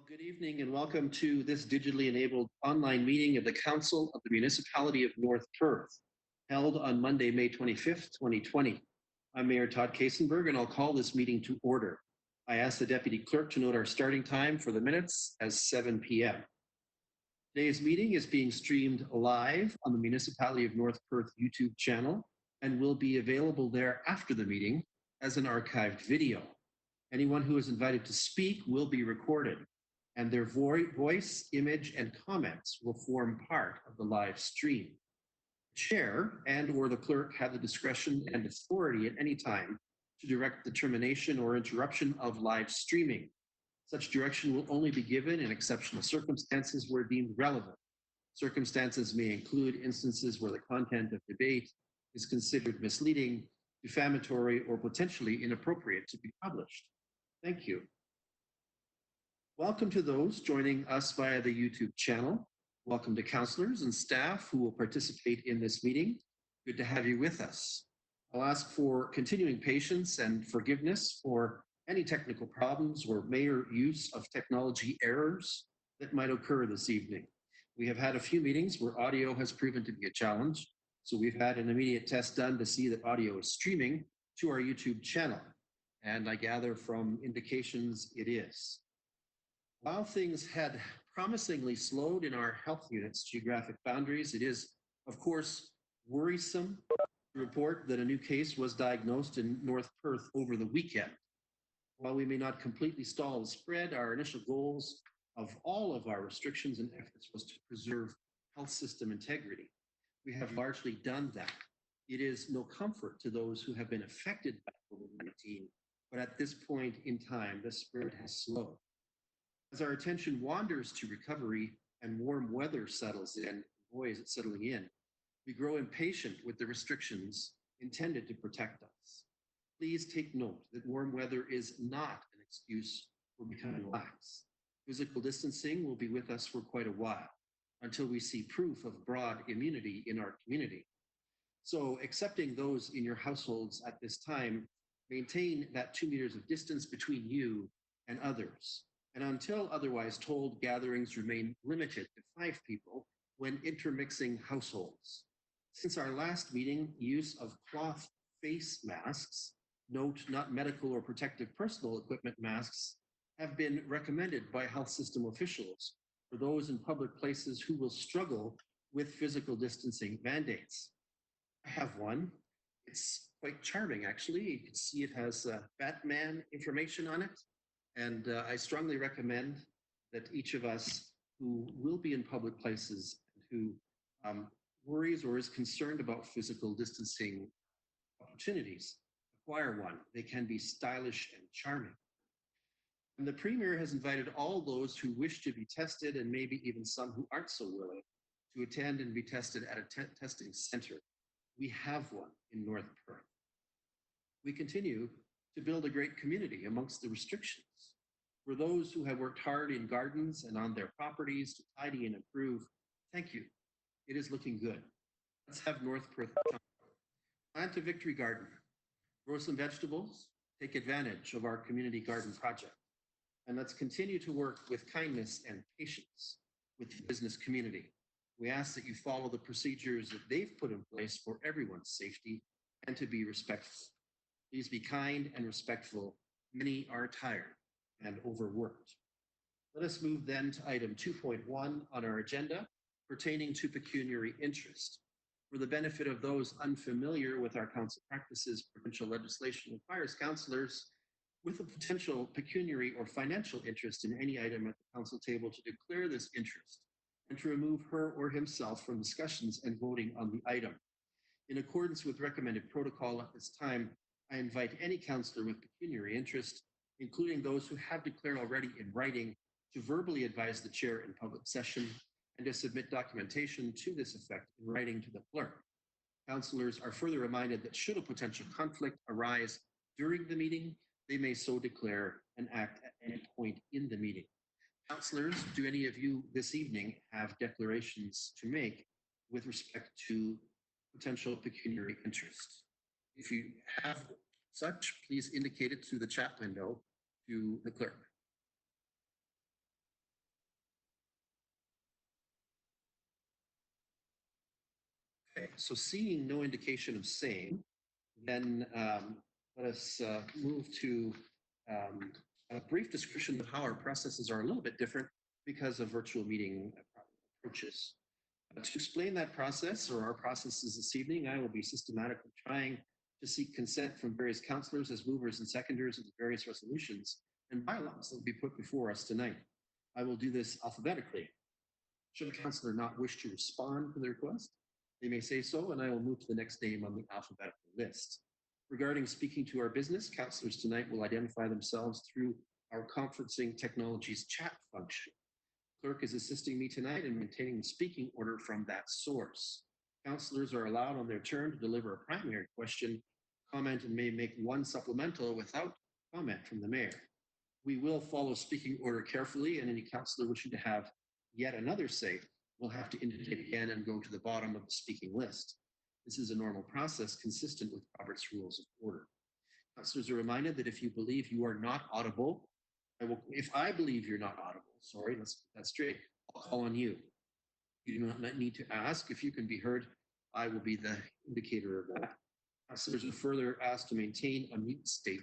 Good evening and welcome to this digitally enabled online meeting of the Council of the Municipality of North Perth, held on Monday, May 25th, 2020. I'm Mayor Todd Kasenberg and I'll call this meeting to order. I ask the Deputy Clerk to note our starting time for the minutes as 7 p.m. Today's meeting is being streamed live on the Municipality of North Perth YouTube channel and will be available there after the meeting as an archived video. Anyone who is invited to speak will be recorded, and their voice, image, and comments will form part of the live stream. The chair and/or the clerk have the discretion and authority at any time to direct the termination or interruption of live streaming. Such direction will only be given in exceptional circumstances where deemed relevant. Circumstances may include instances where the content of debate is considered misleading, defamatory, or potentially inappropriate to be published. Thank you. Welcome to those joining us via the YouTube channel. Welcome to councillors and staff who will participate in this meeting. Good to have you with us. I'll ask for continuing patience and forgiveness for any technical problems or mere use of technology errors that might occur this evening. We have had a few meetings where audio has proven to be a challenge, so we've had an immediate test done to see that audio is streaming to our YouTube channel, and I gather from indications it is. While things had promisingly slowed in our health unit's geographic boundaries, it is, of course, worrisome to report that a new case was diagnosed in North Perth over the weekend. While we may not completely stall the spread, our initial goals of all of our restrictions and efforts was to preserve health system integrity. We have largely done that. It is no comfort to those who have been affected by COVID-19, but at this point in time, the spread has slowed. As our attention wanders to recovery and warm weather settles in, boy is it settling in, we grow impatient with the restrictions intended to protect us. Please take note that warm weather is not an excuse for becoming lax. Physical distancing will be with us for quite a while until we see proof of broad immunity in our community. So, excepting those in your households at this time, maintain that 2 meters of distance between you and others. And until otherwise told, gatherings remain limited to 5 people when intermixing households. Since our last meeting, use of cloth face masks, note not medical or protective personal equipment masks, have been recommended by health system officials for those in public places who will struggle with physical distancing mandates. I have one. It's quite charming, actually. You can see it has Batman information on it. And I strongly recommend that each of us who will be in public places and who worries or is concerned about physical distancing opportunities acquire one. They can be stylish and charming. And the Premier has invited all those who wish to be tested, and maybe even some who aren't so willing, to attend and be tested at a testing center. We have one in North Perth. We continue to build a great community amongst the restrictions. For those who have worked hard in gardens and on their properties to tidy and improve, thank you. It is looking good. Let's have North Perth plant a victory garden, grow some vegetables, take advantage of our community garden project. And let's continue to work with kindness and patience with the business community. We ask that you follow the procedures that they've put in place for everyone's safety and to be respectful. Please be kind and respectful. Many are tired and overworked. Let us move then to item 2.1 on our agenda pertaining to pecuniary interest. For the benefit of those unfamiliar with our council practices, provincial legislation requires councillors with a potential pecuniary or financial interest in any item at the council table to declare this interest and to remove her or himself from discussions and voting on the item. In accordance with recommended protocol at this time, I invite any councillor with pecuniary interest, including those who have declared already in writing, to verbally advise the chair in public session and to submit documentation to this effect in writing to the clerk. Councillors are further reminded that should a potential conflict arise during the meeting, they may so declare and act at any point in the meeting. Councillors, do any of you this evening have declarations to make with respect to potential pecuniary interest? If you have such, please indicate it through the chat window to the clerk. Okay, so seeing no indication of same, then let us move to a brief description of how our processes are a little bit different because of virtual meeting approaches. To explain that process or our processes this evening, I will be systematically trying to seek consent from various councillors as movers and seconders of the various resolutions and bylaws that will be put before us tonight. I will do this alphabetically. Should a councillor not wish to respond to the request, they may say so, and I will move to the next name on the alphabetical list. Regarding speaking to our business, councillors tonight will identify themselves through our conferencing technologies chat function. Clerk is assisting me tonight in maintaining the speaking order from that source. Councillors are allowed on their turn to deliver a primary question, comment, and may make one supplemental without comment from the mayor. We will follow speaking order carefully, and any councillor wishing to have yet another say will have to indicate again and go to the bottom of the speaking list. This is a normal process consistent with Robert's Rules of Order. Councillors are reminded that if you believe you are not audible, if I believe you're not audible, sorry, let's get that straight, I'll call on you. You do not need to ask. If you can be heard, I will be the indicator of that. Councillors are further asked to maintain a mute state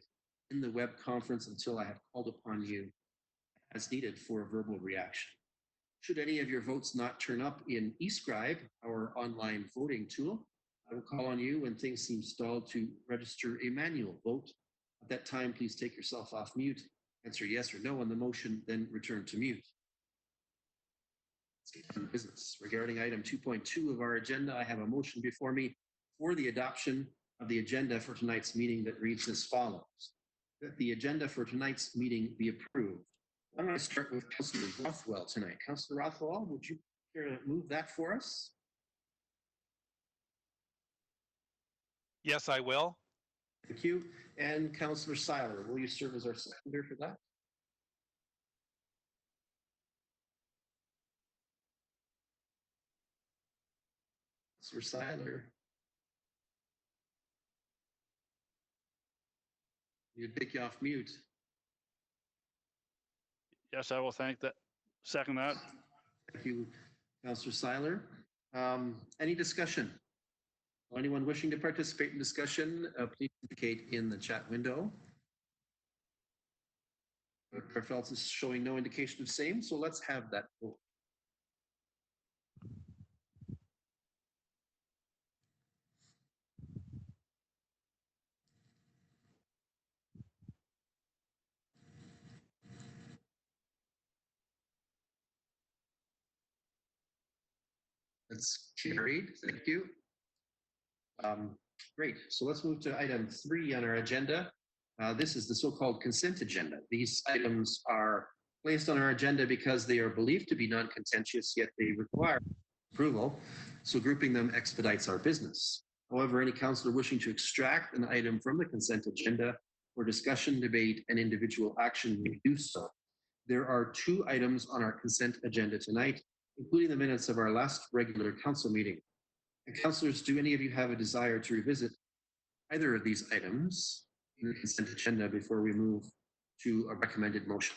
in the web conference until I have called upon you as needed for a verbal reaction. Should any of your votes not turn up in eScribe, our online voting tool, I will call on you when things seem stalled to register a manual vote. At that time, please take yourself off mute, answer yes or no on the motion, then return to mute. Let's get to business. Regarding item 2.2 of our agenda, I have a motion before me for the adoption of the agenda for tonight's meeting that reads as follows. That the agenda for tonight's meeting be approved. Why don't I start with Councillor Rothwell tonight? Councillor Rothwell, would you care to move that for us? Yes, I will. Thank you. And Councillor Seiler, will you serve as our seconder for that? Councillor Seiler. You'd take you off mute. Yes, I will second that. Thank you, Councillor Seiler. Any discussion? Anyone wishing to participate in discussion, please indicate in the chat window. Fairfield is showing no indication of same, so let's have that vote. That's carried. Thank you. Great. So let's move to item 3 on our agenda. This is the so-called consent agenda. These items are placed on our agenda because they are believed to be non-contentious, yet they require approval. So grouping them expedites our business. However, any councillor wishing to extract an item from the consent agenda for discussion, debate, and individual action may do so. There are 2 items on our consent agenda tonight, including the minutes of our last regular council meeting. And councillors, do any of you have a desire to revisit either of these items in the consent agenda before we move to a recommended motion?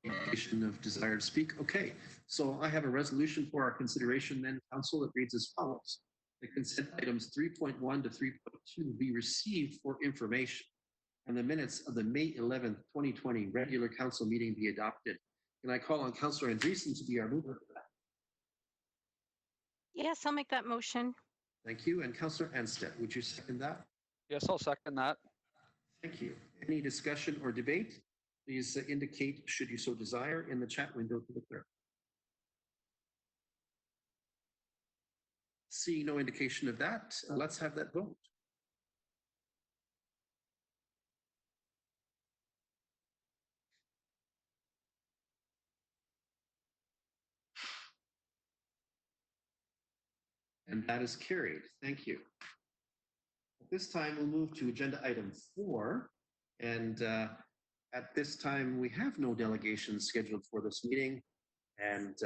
Indication of desire to speak. Okay, so I have a resolution for our consideration then, council, that reads as follows. The consent items 3.1 to 3.2 be received for information, and the minutes of the May 11th, 2020 regular council meeting be adopted. Can I call on Councillor Andreessen to be our mover for that? Yes, I'll make that motion. Thank you. And Councillor Anstead, would you second that? Yes, I'll second that. Thank you. Any discussion or debate? Please indicate, should you so desire, in the chat window to the clerk. Seeing no indication of that, let's have that vote. And that is carried. Thank you. At this time, we'll move to agenda item 4. And at this time, we have no delegations scheduled for this meeting and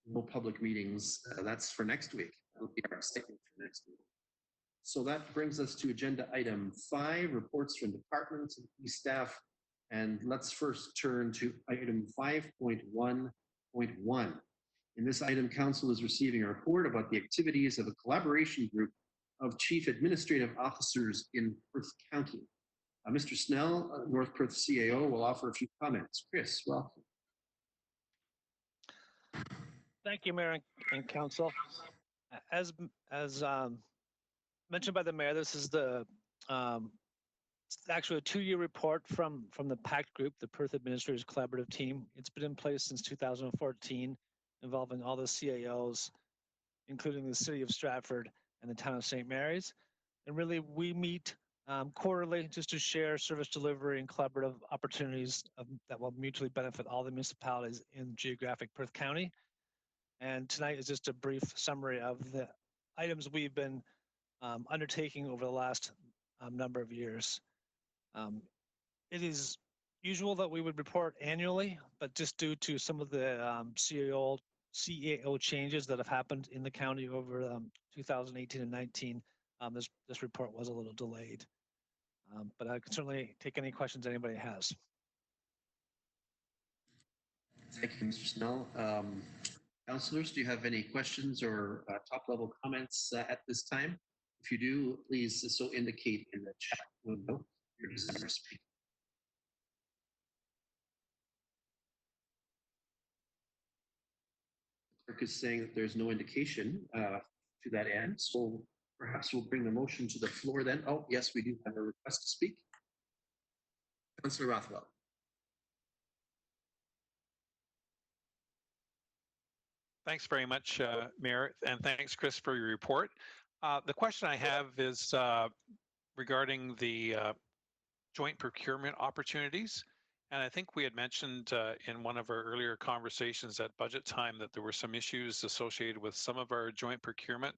no public meetings. That's for next week. That'll be our statement for next week. So that brings us to agenda item 5, reports from departments and key staff And let's first turn to item 5.1.1. In this item, Council is receiving a report about the activities of a collaboration group of Chief Administrative Officers in Perth County. Mr. Snell, North Perth CAO, will offer a few comments. Chris, welcome. Thank you, Mayor and Council. As mentioned by the Mayor, this is the it's actually a 2-year report from the PACT group, the Perth Administrators Collaborative Team. It's been in place since 2014, involving all the CAOs, including the City of Stratford and the Town of St. Mary's. And really, we meet quarterly just to share service delivery and collaborative opportunities that will mutually benefit all the municipalities in geographic Perth County. And tonight is just a brief summary of the items we've been undertaking over the last number of years. It is usual that we would report annually, but just due to some of the CAO changes that have happened in the county over 2018 and 19, this report was a little delayed. But I can certainly take any questions anybody has. Thank you, Mr. Snell. Councillors, do you have any questions or top-level comments at this time? If you do, please so indicate in the chat window your desire to speak. The clerk is saying that there's no indication to that end, so perhaps we'll bring the motion to the floor then. Oh, yes, we do have a request to speak. Councillor Rothwell. Thanks very much, Mayor, and thanks, Chris, for your report. The question I have is regarding the joint procurement opportunities. And I think we had mentioned in one of our earlier conversations at budget time that there were some issues associated with some of our joint procurement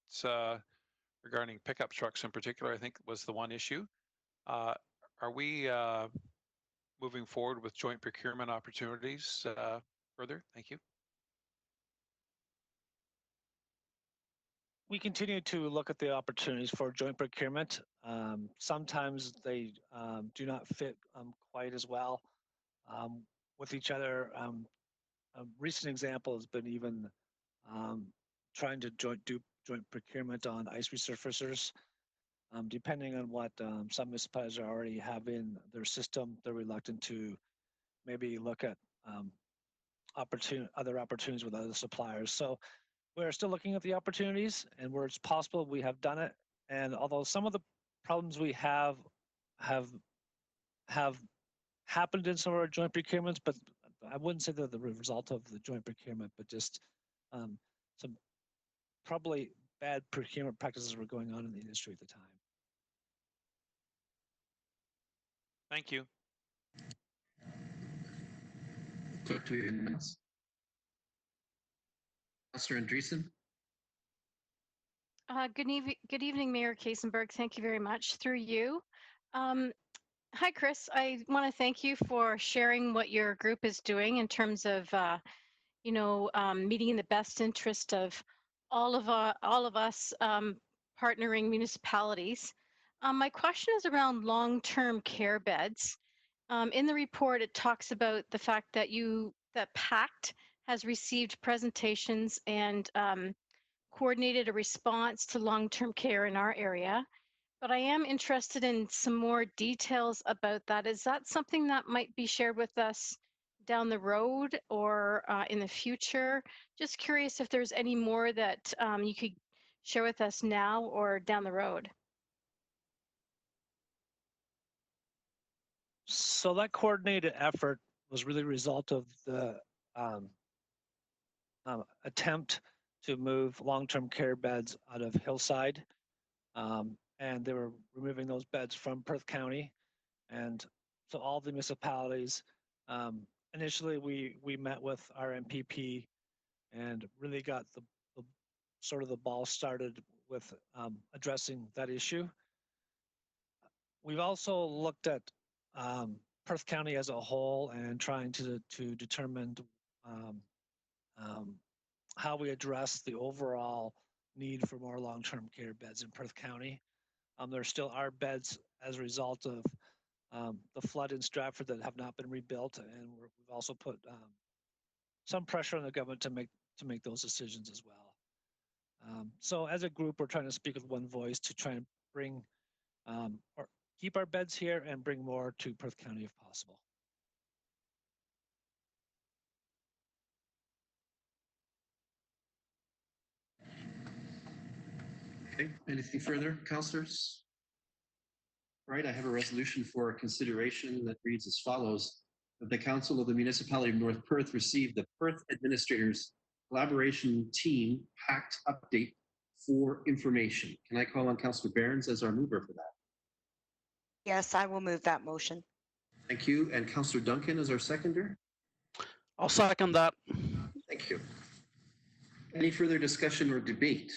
regarding pickup trucks in particular, I think was the one issue. Are we moving forward with joint procurement opportunities further? Thank you. We continue to look at the opportunities for joint procurement. Sometimes they do not fit quite as well with each other. A recent example has been even trying to do joint procurement on ice resurfacers. Depending on what some municipalities already have in their system, they're reluctant to maybe look at other opportunities with other suppliers. So we're still looking at the opportunities, and where it's possible, we have done it. And although some of the problems we have happened in some of our joint procurements, but I wouldn't say they're the result of the joint procurement, but just some probably bad procurement practices were going on in the industry at the time. Thank you. Talk to you in minutes. Councillor Andreessen. Good evening, Mayor Kasenberg. Thank you very much. Through you. Hi, Chris. I want to thank you for sharing what your group is doing in terms of, meeting in the best interest of all of us partnering municipalities. My question is around long-term care beds. In the report, it talks about the fact that PACT has received presentations and coordinated a response to long-term care in our area. But I am interested in some more details about that. Is that something that might be shared with us down the road or in the future? Just curious if there's any more that you could share with us now or down the road. So that coordinated effort was really a result of the attempt to move long-term care beds out of Hillside. And they were removing those beds from Perth County. And so all the municipalities, initially we met with our MPP and really got the sort of the ball started with addressing that issue. We've also looked at Perth County as a whole and trying to determine how we address the overall need for more long-term care beds in Perth County. There still are beds as a result of the flood in Stratford that have not been rebuilt, and we've also put some pressure on the government to make those decisions as well. So as a group, we're trying to speak with one voice to try and bring or keep our beds here and bring more to Perth County if possible. Okay, anything further, councillors? All right, I have a resolution for consideration that reads as follows. That the Council of the Municipality of North Perth received the Perth Administrators Collaboration Team Pact Update for information. Can I call on Councillor Behrens as our mover for that? Yes, I will move that motion. Thank you. And Councillor Duncan as our seconder? I'll second that. Thank you. Any further discussion or debate?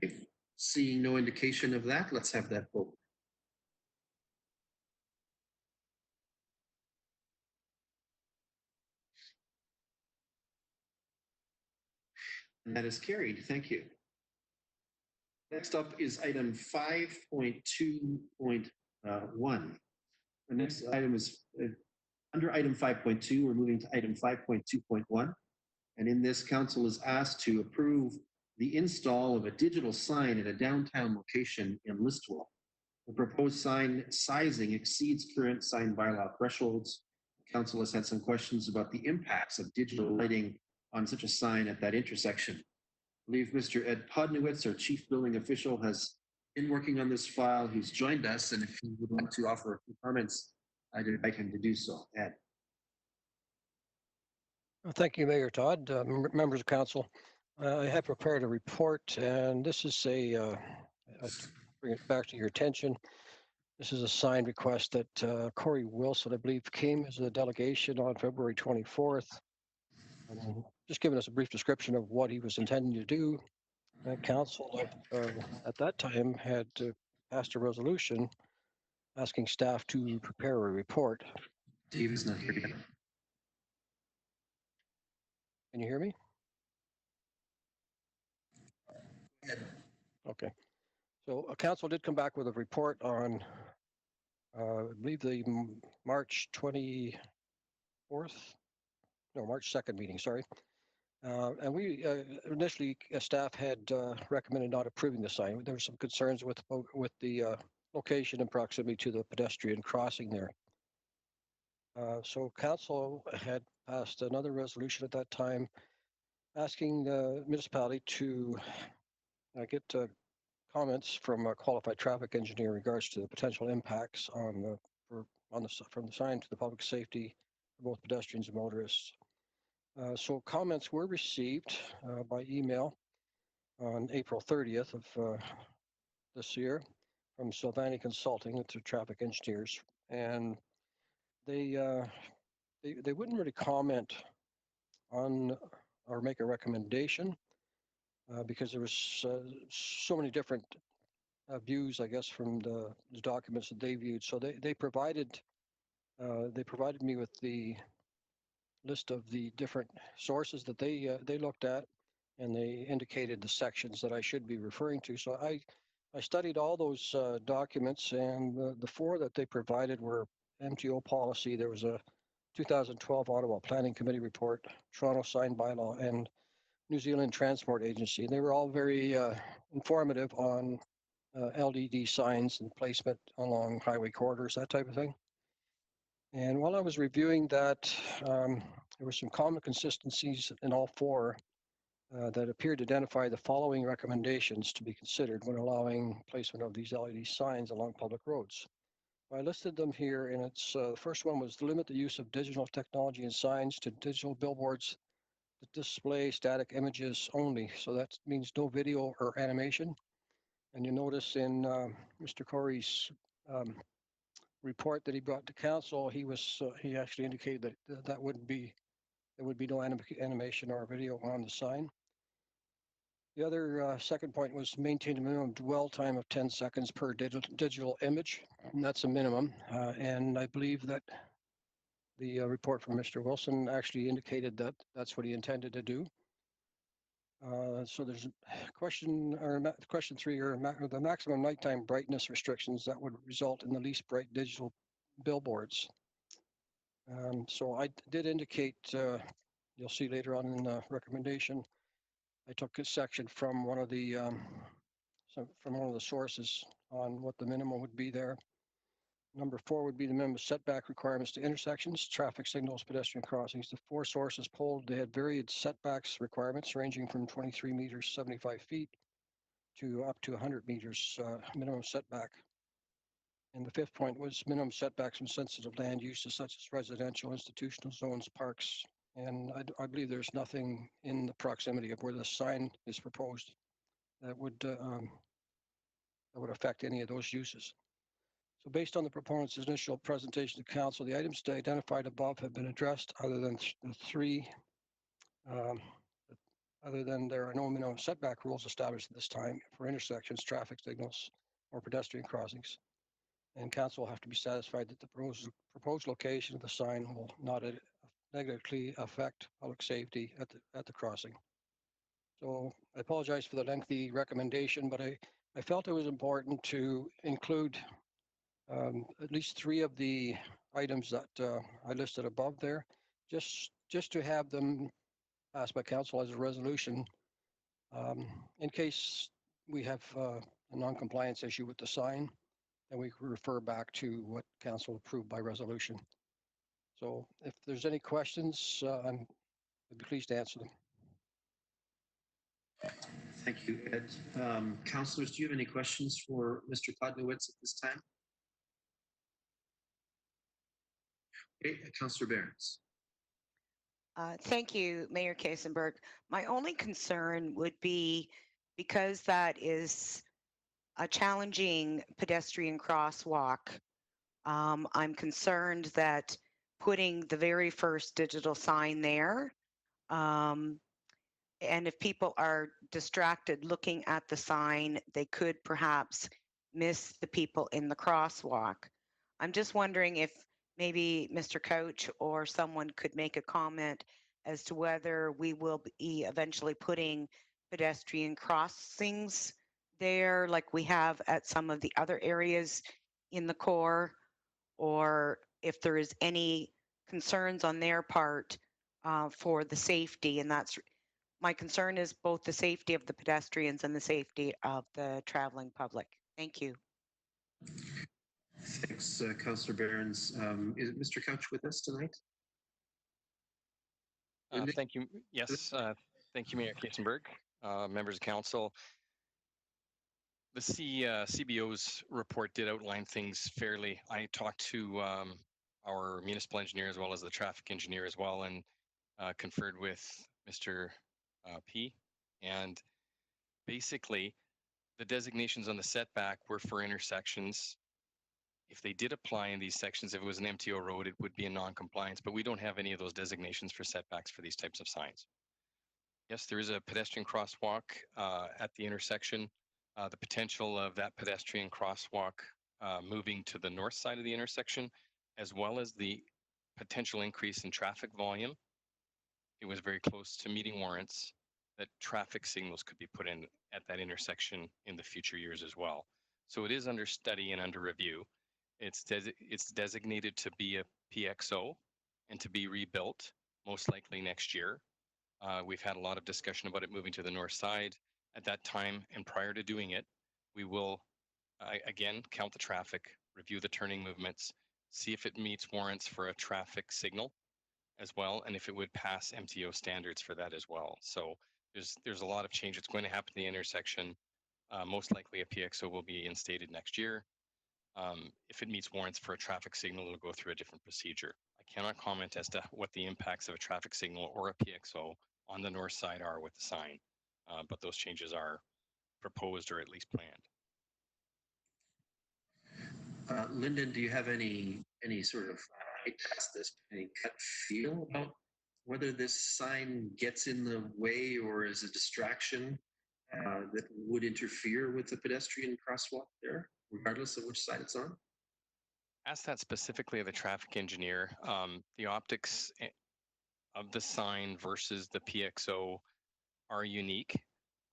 Okay. Seeing no indication of that, let's have that vote. And that is carried. Thank you. Next up is item 5.2.1. The next item is under item 5.2, we're moving to item 5.2.1. And in this, council is asked to approve the install of a digital sign at a downtown location in Listowel. The proposed sign sizing exceeds current sign bylaw thresholds. Council has had some questions about the impacts of digital lighting on such a sign at that intersection. I believe Mr. Ed Podnowitz, our chief building official, has been working on this file. He's joined us, and if he would like to offer a few comments, I'd invite him to do so. Ed. Thank you, Mayor Todd, members of council. I have prepared a report, and this is to bring it back to your attention. This is a signed request that Corey Wilson, I believe, came as a delegation on February 24th. Just giving us a brief description of what he was intending to do. Council at that time had passed a resolution asking staff to prepare a report. Dave is not here yet. Can you hear me? Okay. So council did come back with a report on, I believe the March 24th, no, March 2nd meeting, sorry. And we initially, staff had recommended not approving the sign. There were some concerns with the location and proximity to the pedestrian crossing there. So council had passed another resolution at that time asking the municipality to get comments from a qualified traffic engineer in regards to the potential impacts on from the sign to the public safety for both pedestrians and motorists. So comments were received by email on April 30th of this year from Sylvani Consulting, it's their traffic engineers, and they wouldn't really comment on or make a recommendation because there was so many different views, I guess, from the documents that they viewed. So they provided me with the list of the different sources that they looked at, and they indicated the sections that I should be referring to. So I studied all those documents, and the four that they provided were MTO policy. There was a 2012 Ottawa Planning Committee report, Toronto Sign Bylaw, and New Zealand Transport Agency. They were all very informative on LED signs and placement along highway corridors, that type of thing. And while I was reviewing that, there were some common consistencies in all four that appeared to identify the following recommendations to be considered when allowing placement of these LED signs along public roads. I listed them here, and it's the first one was to limit the use of digital technology and signs to digital billboards that display static images only. So that means no video or animation. And you notice in Mr. Corey's report that he brought to council, he actually indicated that there would be no animation or video on the sign. The other second point was maintain a minimum dwell time of 10 seconds per digital image, and that's a minimum. And I believe that the report from Mr. Wilson actually indicated that that's what he intended to do. So there's question or question 3 or the maximum nighttime brightness restrictions that would result in the least bright digital billboards. So I did indicate, you'll see later on in the recommendation, I took a section from one of the sources on what the minimum would be there. Number 4 would be the minimum setback requirements to intersections, traffic signals, pedestrian crossings. The 4 sources polled, they had varied setbacks requirements ranging from 23 meters, 75 feet to up to 100 meters minimum setback. And the 5th point was minimum setbacks from sensitive land uses such as residential, institutional zones, parks. And I believe there's nothing in the proximity of where the sign is proposed that would affect any of those uses. So based on the proponent's initial presentation to council, the items identified above have been addressed other than the 3, other than there are no minimum setback rules established at this time for intersections, traffic signals, or pedestrian crossings. And council will have to be satisfied that the proposed location of the sign will not negatively affect public safety at the crossing. So I apologize for the lengthy recommendation, but I felt it was important to include at least 3 of the items that I listed above there, just to have them passed by council as a resolution in case we have a non-compliance issue with the sign, then we can refer back to what council approved by resolution. So if there's any questions, I'd be pleased to answer them. Thank you, Ed. Councillors, do you have any questions for Mr. Kodnowitz at this time? Okay, Councillor Behrens. Thank you, Mayor Kasenberg. My only concern would be because that is a challenging pedestrian crosswalk. I'm concerned that putting the very first digital sign there, and if people are distracted looking at the sign, they could perhaps miss the people in the crosswalk. I'm just wondering if maybe Mr. Couch or someone could make a comment as to whether we will be eventually putting pedestrian crossings there like we have at some of the other areas in the core, or if there is any concerns on their part for the safety. And that's my concern, is both the safety of the pedestrians and the safety of the traveling public. Thank you. Thanks, Councillor Behrens. Is Mr. Couch with us tonight? Thank you. Yes, thank you, Mayor Kasenberg, members of council. The CBO's report did outline things fairly. I talked to our municipal engineer as well as the traffic engineer as well, and conferred with Mr. P. And basically, the designations on the setback were for intersections. If they did apply in these sections, if it was an MTO road, it would be in non-compliance, but we don't have any of those designations for setbacks for these types of signs. Yes, there is a pedestrian crosswalk at the intersection. The potential of that pedestrian crosswalk moving to the north side of the intersection, as well as the potential increase in traffic volume. It was very close to meeting warrants that traffic signals could be put in at that intersection in the future years as well. So it is under study and under review. It's designated to be a PXO and to be rebuilt, most likely next year. We've had a lot of discussion about it moving to the north side. At that time and prior to doing it, we will, again, count the traffic, review the turning movements, see if it meets warrants for a traffic signal as well, and if it would pass MTO standards for that as well. So there's a lot of change that's going to happen in the intersection. Most likely a PXO will be instated next year. If it meets warrants for a traffic signal, it'll go through a different procedure. I cannot comment as to what the impacts of a traffic signal or a PXO on the north side are with the sign, but those changes are proposed or at least planned. Lyndon, do you have any sort of, I asked this, any gut feel about whether this sign gets in the way or is a distraction that would interfere with the pedestrian crosswalk there, regardless of which side it's on? Asked that specifically of the traffic engineer. The optics of the sign versus the PXO are unique.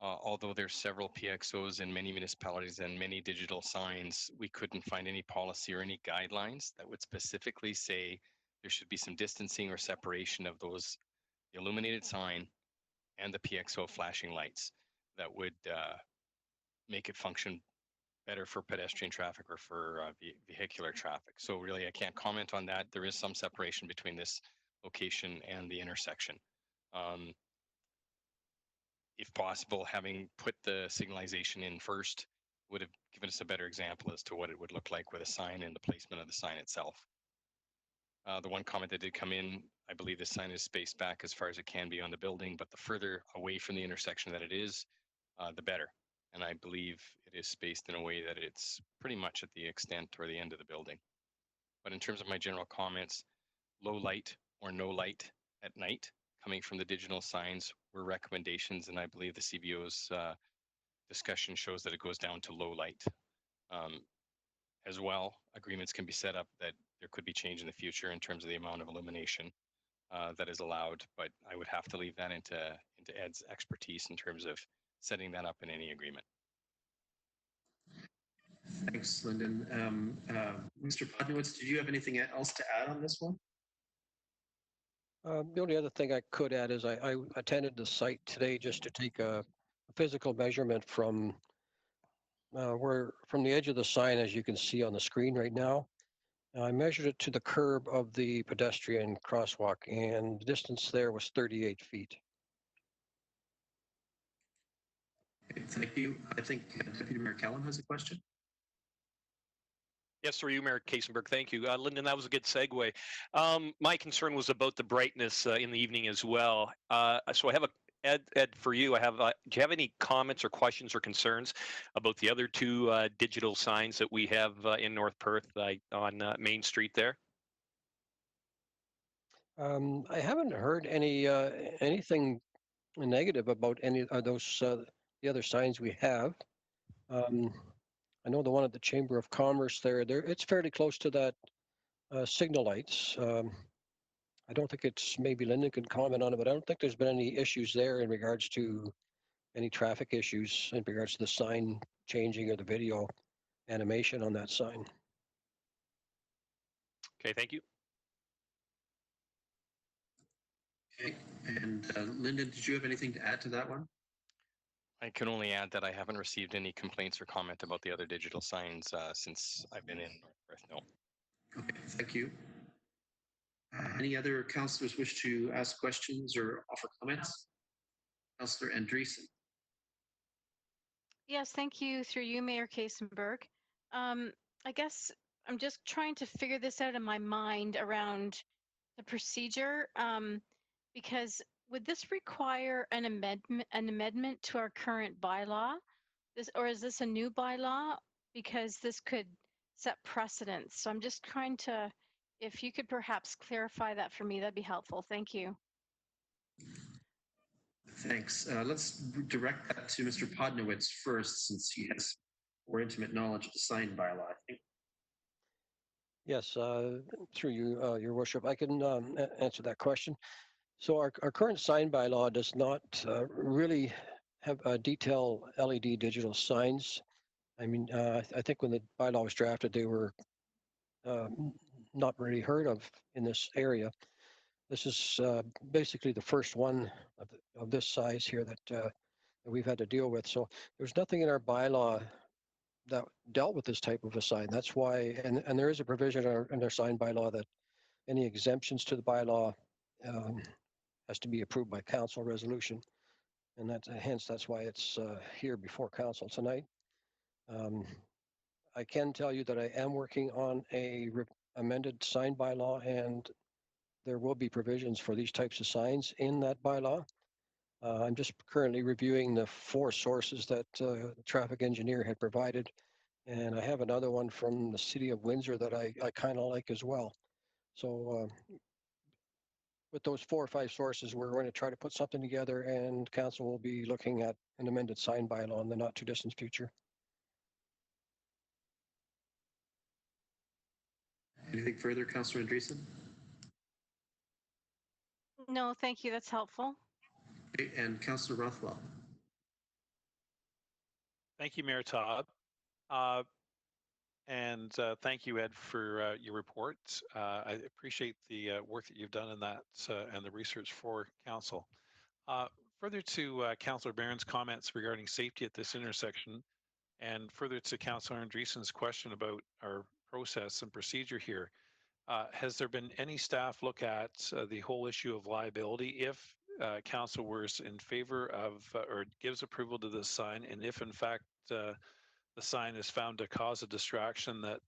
Although there's several PXOs in many municipalities and many digital signs, we couldn't find any policy or any guidelines that would specifically say there should be some distancing or separation of those, the illuminated sign and the PXO flashing lights that would make it function better for pedestrian traffic or for vehicular traffic. So really, I can't comment on that. There is some separation between this location and the intersection. If possible, having put the signalization in first would have given us a better example as to what it would look like with a sign and the placement of the sign itself. The one comment that did come in, I believe the sign is spaced back as far as it can be on the building, but the further away from the intersection that it is, the better. And I believe it is spaced in a way that it's pretty much at the extent or the end of the building. But in terms of my general comments, low light or no light at night coming from the digital signs were recommendations, and I believe the CBO's discussion shows that it goes down to low light. As well, agreements can be set up that there could be change in the future in terms of the amount of illumination that is allowed, but I would have to leave that into Ed's expertise in terms of setting that up in any agreement. Thanks, Lyndon. Mr. Podnowitz, did you have anything else to add on this one? The only other thing I could add is I attended the site today just to take a physical measurement from from the edge of the sign, as you can see on the screen right now. I measured it to the curb of the pedestrian crosswalk, and the distance there was 38 feet. Okay, thank you. I think Deputy Mayor Kellen has a question. Yes, through you, Mayor Kasenberg. Thank you. Lyndon, that was a good segue. My concern was about the brightness in the evening as well. So I have Ed, for you, I have. Do you have any comments or questions or concerns about the other two digital signs that we have in North Perth on Main Street there? I haven't heard anything negative about any of those the other signs we have. I know the one at the Chamber of Commerce there it's fairly close to that signal lights. I don't think it's, maybe Lyndon can comment on it, but I don't think there's been any issues there in regards to any traffic issues in regards to the sign changing or the video animation on that sign. Okay, thank you. Okay, and Lyndon, did you have anything to add to that one? I can only add that I haven't received any complaints or comment about the other digital signs since I've been in North Perth. No. Okay, thank you. Any other councillors wish to ask questions or offer comments? Councillor Andreessen. Yes, thank you. Through you, Mayor Kasenberg. I guess I'm just trying to figure this out in my mind around the procedure, because would this require an amendment to our current bylaw? Or is this a new bylaw? Because this could set precedents. So I'm just trying to, if you could perhaps clarify that for me, that'd be helpful. Thank you. Thanks. Let's direct that to Mr. Podnowitz first, since he has more intimate knowledge of the sign bylaw, I think. Yes, through you, Your Worship, I can answer that question. So our current sign bylaw does not really have detailed LED digital signs. I mean, I think when the bylaw was drafted, they were not really heard of in this area. This is basically the first one of this size here that we've had to deal with. So there's nothing in our bylaw that dealt with this type of a sign. That's why, and there is a provision in our sign bylaw that any exemptions to the bylaw has to be approved by council resolution. And that's why it's here before council tonight. I can tell you that I am working on a amended sign bylaw, and there will be provisions for these types of signs in that bylaw. I'm just currently reviewing the 4 sources that the traffic engineer had provided. And I have another one from the city of Windsor that I kind of like as well. So with those 4 or 5 sources, we're going to try to put something together, and council will be looking at an amended sign bylaw in the not too distant future. Anything further, Councillor Andreessen? No, thank you. That's helpful. Okay, and Councillor Rothwell. Thank you, Mayor Todd. And thank you, Ed, for your report. I appreciate the work that you've done in that and the research for council. Further to Councillor Barron's comments regarding safety at this intersection, and further to Councillor Andreessen's question about our process and procedure here, has there been any staff look at the whole issue of liability if council were in favor of or gives approval to this sign, and if in fact the sign is found to cause a distraction that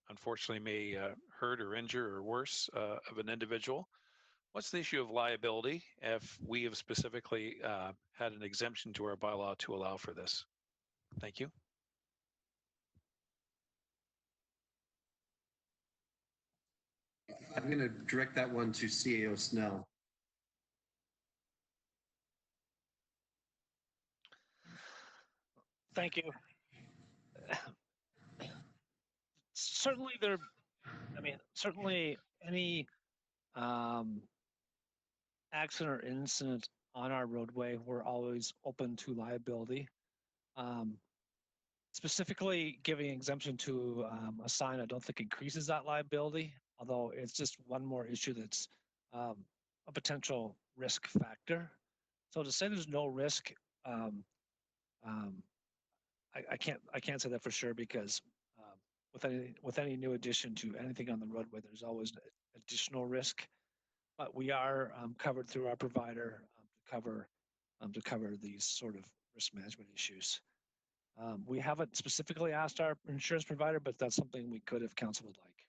unfortunately may hurt or injure or worse of an individual? What's the issue of liability if we have specifically had an exemption to our bylaw to allow for this? Thank you. I'm going to direct that one to CAO Snell. Thank you. Certainly certainly any accident or incident on our roadway, we're always open to liability. Specifically giving exemption to a sign, I don't think increases that liability, although it's just one more issue that's a potential risk factor. So to say there's no risk, I can't say that for sure, because with any new addition to anything on the roadway, there's always additional risk. But we are covered through our provider to cover these sort of risk management issues. We haven't specifically asked our insurance provider, but that's something we could if council would like.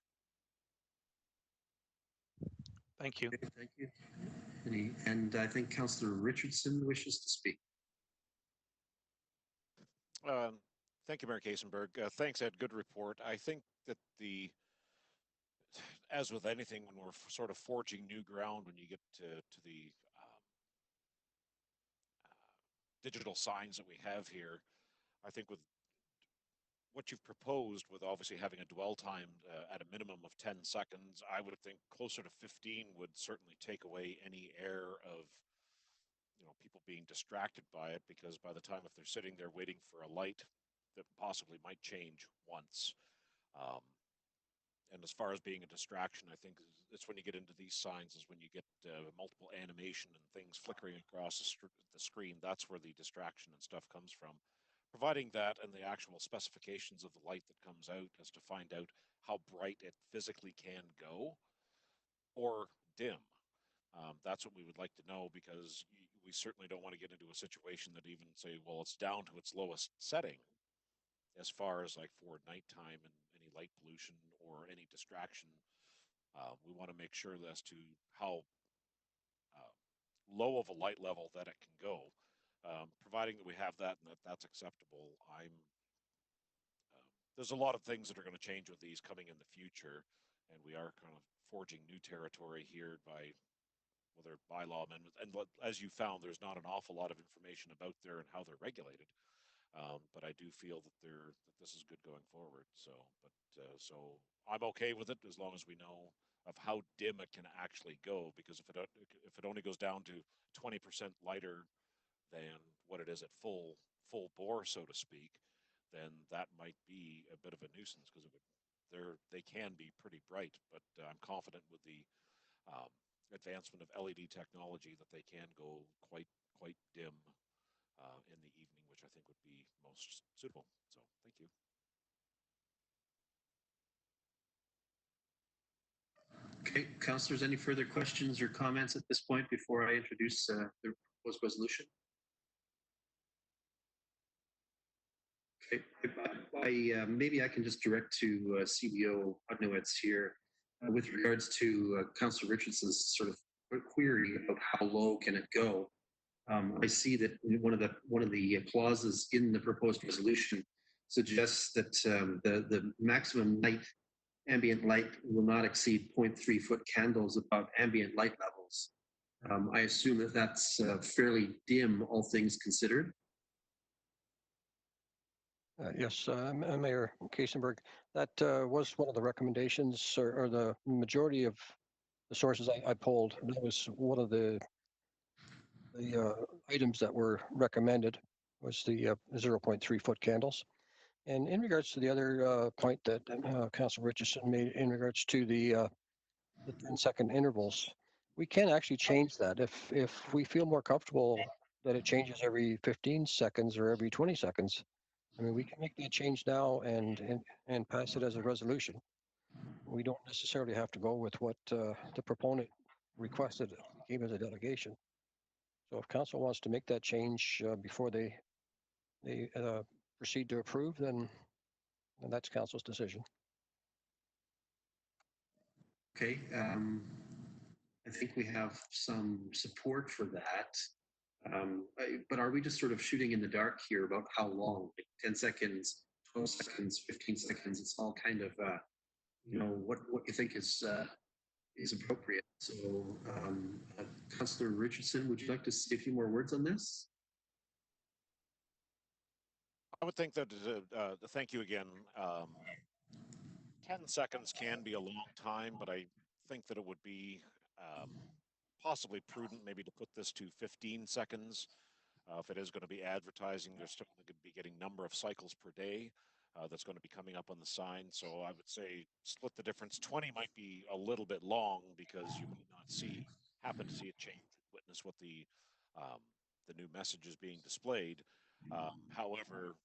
Thank you. Okay, thank you. And I think Councillor Richardson wishes to speak. Thank you, Mayor Kasenberg. Thanks, Ed. Good report. I think that as with anything, when we're sort of forging new ground, when you get to the digital signs that we have here, I think with what you've proposed, with obviously having a dwell time at a minimum of 10 seconds, I would think closer to 15 would certainly take away any air of people being distracted by it, because by the time if they're sitting there waiting for a light that possibly might change once. And as far as being a distraction, I think it's when you get into these signs is when you get multiple animation and things flickering across the screen. That's where the distraction and stuff comes from. Providing that and the actual specifications of the light that comes out as to find out how bright it physically can go or dim. That's what we would like to know, because we certainly don't want to get into a situation that even say, well, it's down to its lowest setting as far as like for nighttime and any light pollution or any distraction. We want to make sure as to how low of a light level that it can go. Providing that we have that and that's acceptable. There's a lot of things that are going to change with these coming in the future, and we are kind of forging new territory here by whether bylaw amendments, and as you found, there's not an awful lot of information about there and how they're regulated. But I do feel that this is good going forward. So I'm okay with it as long as we know of how dim it can actually go, because if it only goes down to 20% lighter than what it is at full bore, so to speak, then that might be a bit of a nuisance, because they can be pretty bright. But I'm confident with the advancement of LED technology that they can go quite dim in the evening, which I think would be most suitable. So thank you. Okay, councillors, any further questions or comments at this point before I introduce the proposed resolution? Okay, maybe I can just direct to CBO Hudnowitz here with regards to Councillor Richardson's sort of query about how low can it go. I see that one of the clauses in the proposed resolution suggests that the maximum ambient light will not exceed 0.3 foot candles above ambient light levels. I assume that that's fairly dim, all things considered. Yes, Mayor Kasenberg, that was one of the recommendations, or the majority of the sources I polled. That was one of the items that were recommended was the 0.3 foot candles. And in regards to the other point that Councilor Richardson made in regards to the 10-second intervals, we can actually change that if we feel more comfortable that it changes every 15 seconds or every 20 seconds. I mean, we can make that change now and pass it as a resolution. We don't necessarily have to go with what the proponent requested gave as a delegation. So if council wants to make that change before they proceed to approve, then that's council's decision. Okay, I think we have some support for that. But are we just sort of shooting in the dark here about how long? Like 10 seconds, 12 seconds, 15 seconds? It's all kind of, what you think is appropriate. So, Councillor Richardson, would you like to say a few more words on this? I would think that, thank you again. 10 seconds can be a long time, but I think that it would be possibly prudent maybe to put this to 15 seconds. If it is going to be advertising, there's still going to be getting number of cycles per day that's going to be coming up on the sign. So I would say split the difference. 20 might be a little bit long because you might not happen to see it change, witness what the new message is being displayed. However,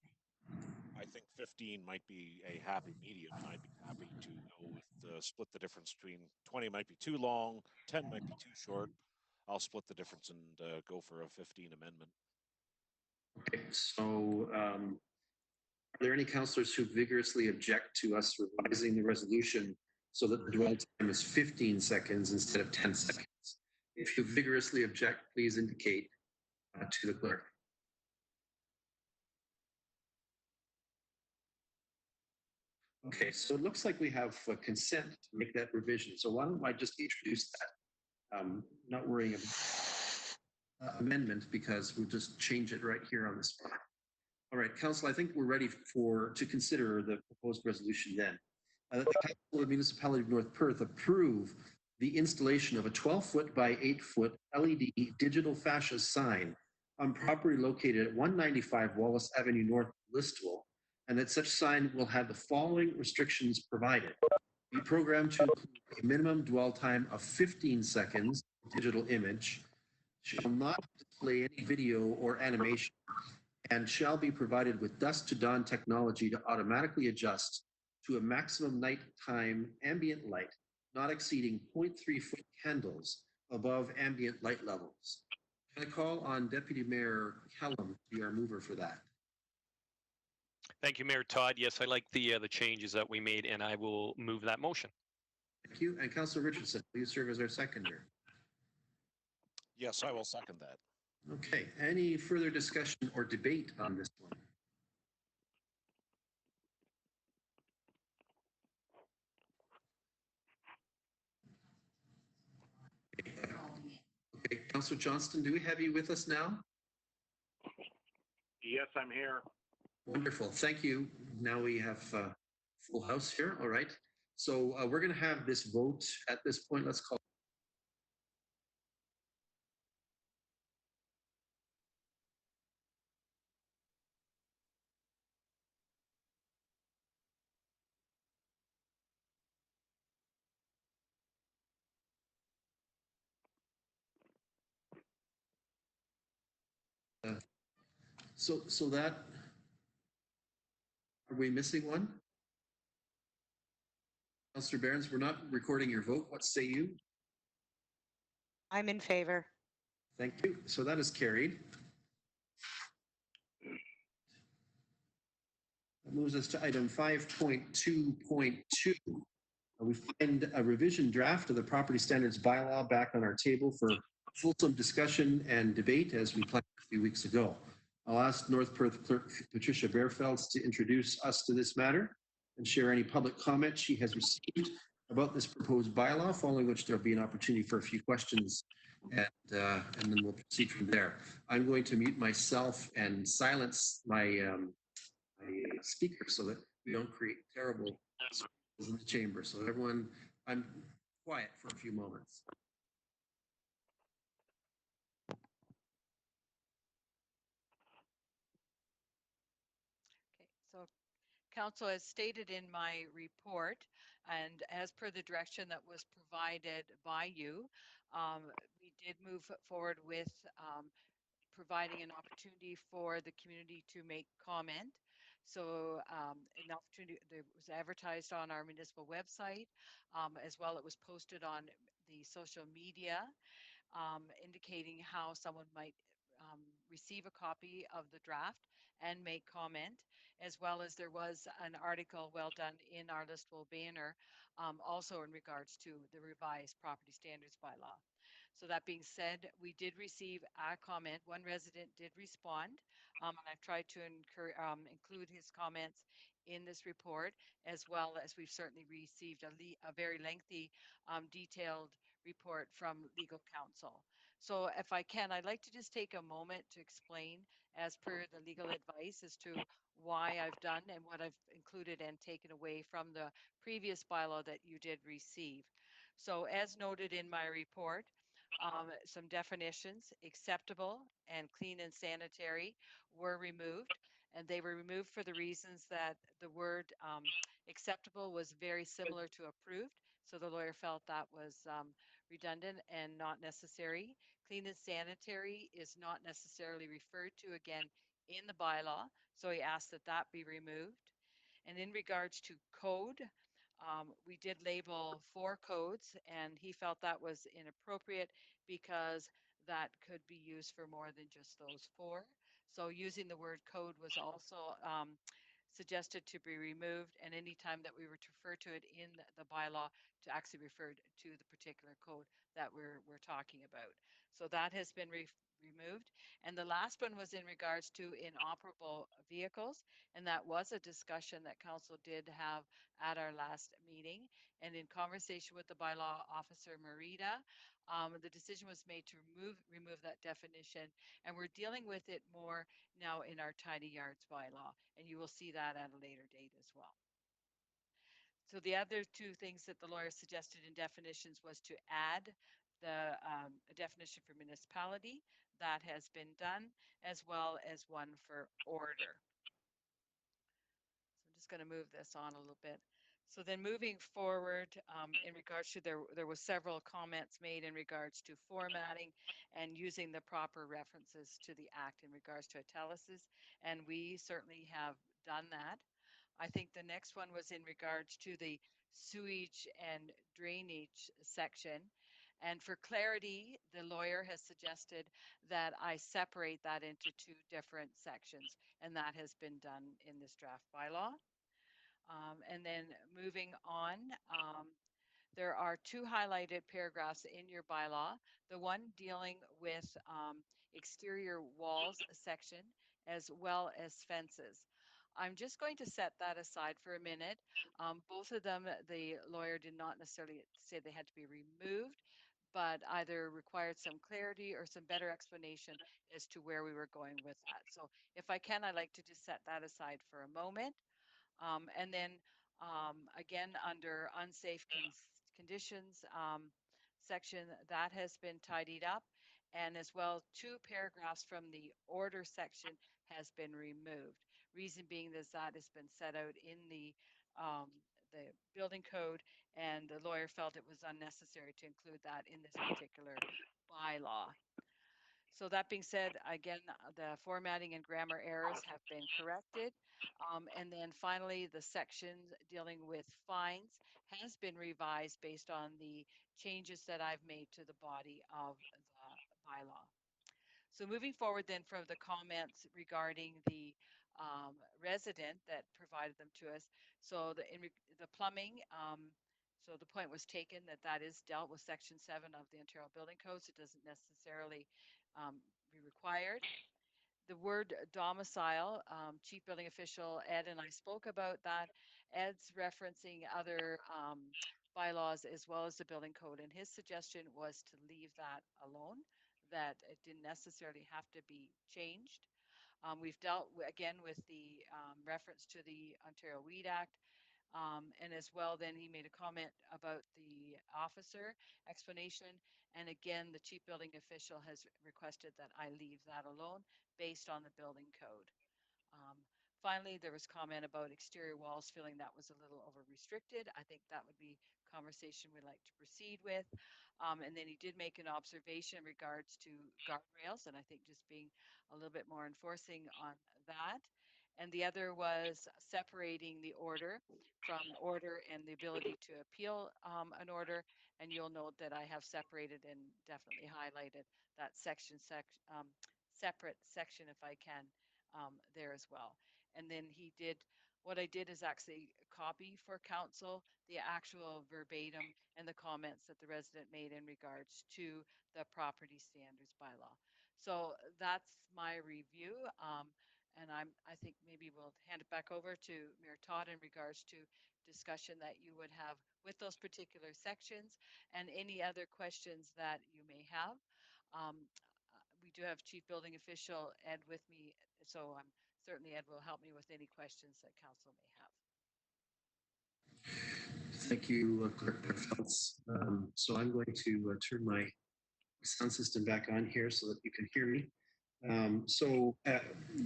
I think 15 might be a happy medium, and I'd be happy to go with split the difference between 20 might be too long, 10 might be too short. I'll split the difference and go for a 15 amendment. Okay, so are there any councillors who vigorously object to us revising the resolution so that the dwell time is 15 seconds instead of 10 seconds? If you vigorously object, please indicate to the clerk. Okay, so it looks like we have consent to make that revision. So why don't I just introduce that? Not worrying about amendment because we'll just change it right here on the spot. All right, Council, I think we're ready to consider the proposed resolution then. That the Council of the Municipality of North Perth approve the installation of a 12-foot by 8-foot LED digital fascia sign on property located at 195 Wallace Avenue North, Listowel, and that such sign will have the following restrictions provided. Be programmed to include a minimum dwell time of 15 seconds, digital image, shall not display any video or animation, and shall be provided with dusk to dawn technology to automatically adjust to a maximum nighttime ambient light not exceeding 0.3 foot candles above ambient light levels. Can I call on Deputy Mayor Kellum to be our mover for that? Thank you, Mayor Todd. Yes, I like the changes that we made, and I will move that motion. Thank you. And Councillor Richardson, please serve as our seconder. Yes, I will second that. Okay. Any further discussion or debate on this one? Okay, Councillor Johnston, do we have you with us now? Yes, I'm here. Wonderful. Thank you. Now we have full house here. All right. So we're going to have this vote at this point. Let's call. So that, are we missing one? Councillor Behrens, we're not recording your vote. What say you? I'm in favor. Thank you. So that is carried. That moves us to item 5.2.2. We find a revision draft of the property standards bylaw back on our table for fulsome discussion and debate as we planned a few weeks ago. I'll ask North Perth Clerk Patricia Bearfelds to introduce us to this matter and share any public comment she has received about this proposed bylaw, following which there'll be an opportunity for a few questions and then we'll proceed from there. I'm going to mute myself and silence my speaker so that we don't create terrible in the chamber. So everyone, I'm quiet for a few moments. Council, as stated in my report, and as per the direction that was provided by you, we did move forward with providing an opportunity for the community to make comment. So an opportunity that was advertised on our municipal website, as well it was posted on the social media, indicating how someone might receive a copy of the draft and make comment, as well as there was an article well done in our listable banner, also in regards to the revised property standards bylaw. So that being said, we did receive a comment. One resident did respond, and I've tried to include his comments in this report, as well as we've certainly received a very lengthy, detailed report from legal counsel. So if I can, I'd like to just take a moment to explain, as per the legal advice, as to why I've done and what I've included and taken away from the previous bylaw that you did receive. So as noted in my report, some definitions, acceptable and clean and sanitary, were removed. And they were removed for the reasons that the word acceptable was very similar to approved. So the lawyer felt that was redundant and not necessary. Clean and sanitary is not necessarily referred to again in the bylaw. So he asked that that be removed. And in regards to code, we did label 4 codes, and he felt that was inappropriate because that could be used for more than just those 4. So using the word code was also suggested to be removed, and any time that we were to refer to it in the bylaw, to actually refer to the particular code that we're talking about. So that has been removed. And the last one was in regards to inoperable vehicles, and that was a discussion that council did have at our last meeting. And in conversation with the bylaw officer, Marita, the decision was made to remove that definition, and we're dealing with it more now in our tiny yards bylaw, and you will see that at a later date as well. So the other 2 things that the lawyer suggested in definitions was to add the definition for municipality. That has been done, as well as one for order. So I'm just going to move this on a little bit. So then moving forward, in regards to there was several comments made in regards to formatting and using the proper references to the act in regards to italics, and we certainly have done that. I think the next one was in regards to the sewage and drainage section. And for clarity, the lawyer has suggested that I separate that into 2 different sections, and that has been done in this draft bylaw. And then moving on, there are 2 highlighted paragraphs in your bylaw. The one dealing with exterior walls section, as well as fences. I'm just going to set that aside for a minute. Both of them, the lawyer did not necessarily say they had to be removed, but either required some clarity or some better explanation as to where we were going with that. So if I can, I'd like to just set that aside for a moment. And then again, under unsafe conditions section, that has been tidied up. And as well, 2 paragraphs from the order section has been removed. Reason being is that has been set out in the building code, and the lawyer felt it was unnecessary to include that in this particular bylaw. So that being said, again, the formatting and grammar errors have been corrected. And then finally, the section dealing with fines has been revised based on the changes that I've made to the body of the bylaw. So moving forward then from the comments regarding the resident that provided them to us. So the plumbing, so the point was taken that that is dealt with Section 7 of the Ontario Building Codes. It doesn't necessarily be required. The word domicile, Chief Building Official Ed and I spoke about that. Ed's referencing other bylaws as well as the building code, and his suggestion was to leave that alone, that it didn't necessarily have to be changed. We've dealt again with the reference to the Ontario Weed Act. And as well, then he made a comment about the officer explanation. And again, the chief building official has requested that I leave that alone based on the building code. finally, there was comment about exterior walls, feeling that was a little over restricted. I think that would be conversation we'd like to proceed with. And then he did make an observation in regards to guardrails, and I think just being a little bit more enforcing on that. And the other was separating the order from order and the ability to appeal an order. And you'll note that I have separated and definitely highlighted that separate section if I can there as well. And then what I did is actually copy for council the actual verbatim and the comments that the resident made in regards to the property standards bylaw. So that's my review. And I think maybe we'll hand it back over to Mayor Todd in regards to discussion that you would have with those particular sections and any other questions that you may have. We do have Chief Building Official Ed with me, so certainly Ed will help me with any questions that council may have. Thank you, Clerk Phelps. So I'm going to turn my sound system back on here so that you can hear me.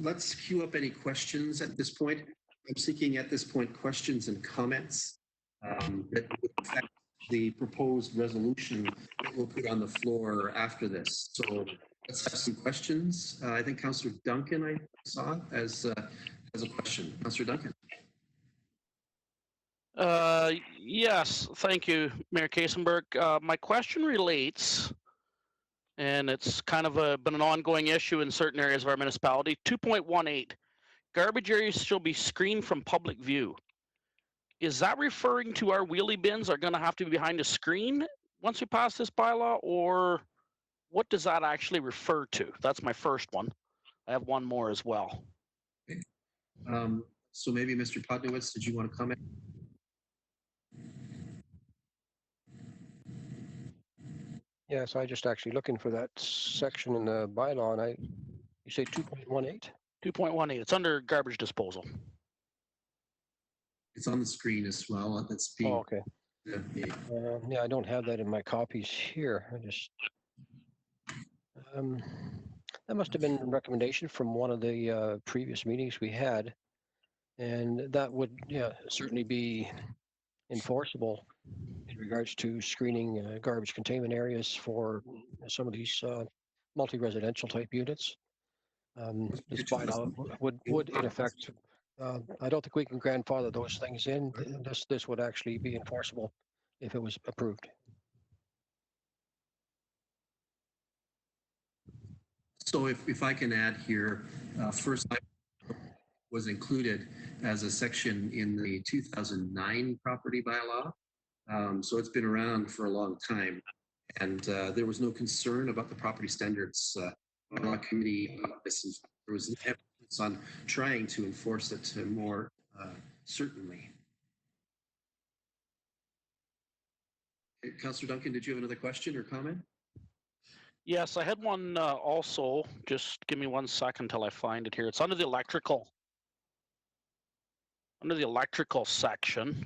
Let's queue up any questions at this point. I'm seeking at this point questions and comments that would affect the proposed resolution that we'll put on the floor after this. So let's have some questions. I think Councillor Duncan I saw as a question. Councillor Duncan. Yes, thank you, Mayor Kasenberg. My question relates, and it's kind of been an ongoing issue in certain areas of our municipality. 2.18, garbage areas shall be screened from public view. Is that referring to our wheelie bins are going to have to be behind a screen once we pass this bylaw, or what does that actually refer to? That's my first one. I have one more as well. Okay. So maybe Mr. Podnowitz, did you want to comment? Yes, I just actually looking for that section in the bylaw, and you say 2.18? 2.18, it's under garbage disposal. It's on the screen as well. That's being. Oh, okay. Yeah, I don't have that in my copies here. I just. That must have been a recommendation from one of the previous meetings we had, and that would, yeah, certainly be enforceable in regards to screening garbage containment areas for some of these multi-residential type units. This bylaw would in effect, I don't think we can grandfather those things in. This would actually be enforceable if it was approved. So if I can add here, first was included as a section in the 2009 property bylaw. So it's been around for a long time. And there was no concern about the property standards committee. There was emphasis on trying to enforce it more certainly. Councillor Duncan, did you have another question or comment? Yes, I had one also. Just give me 1 second till I find it here. It's under the electrical. Under the electrical section.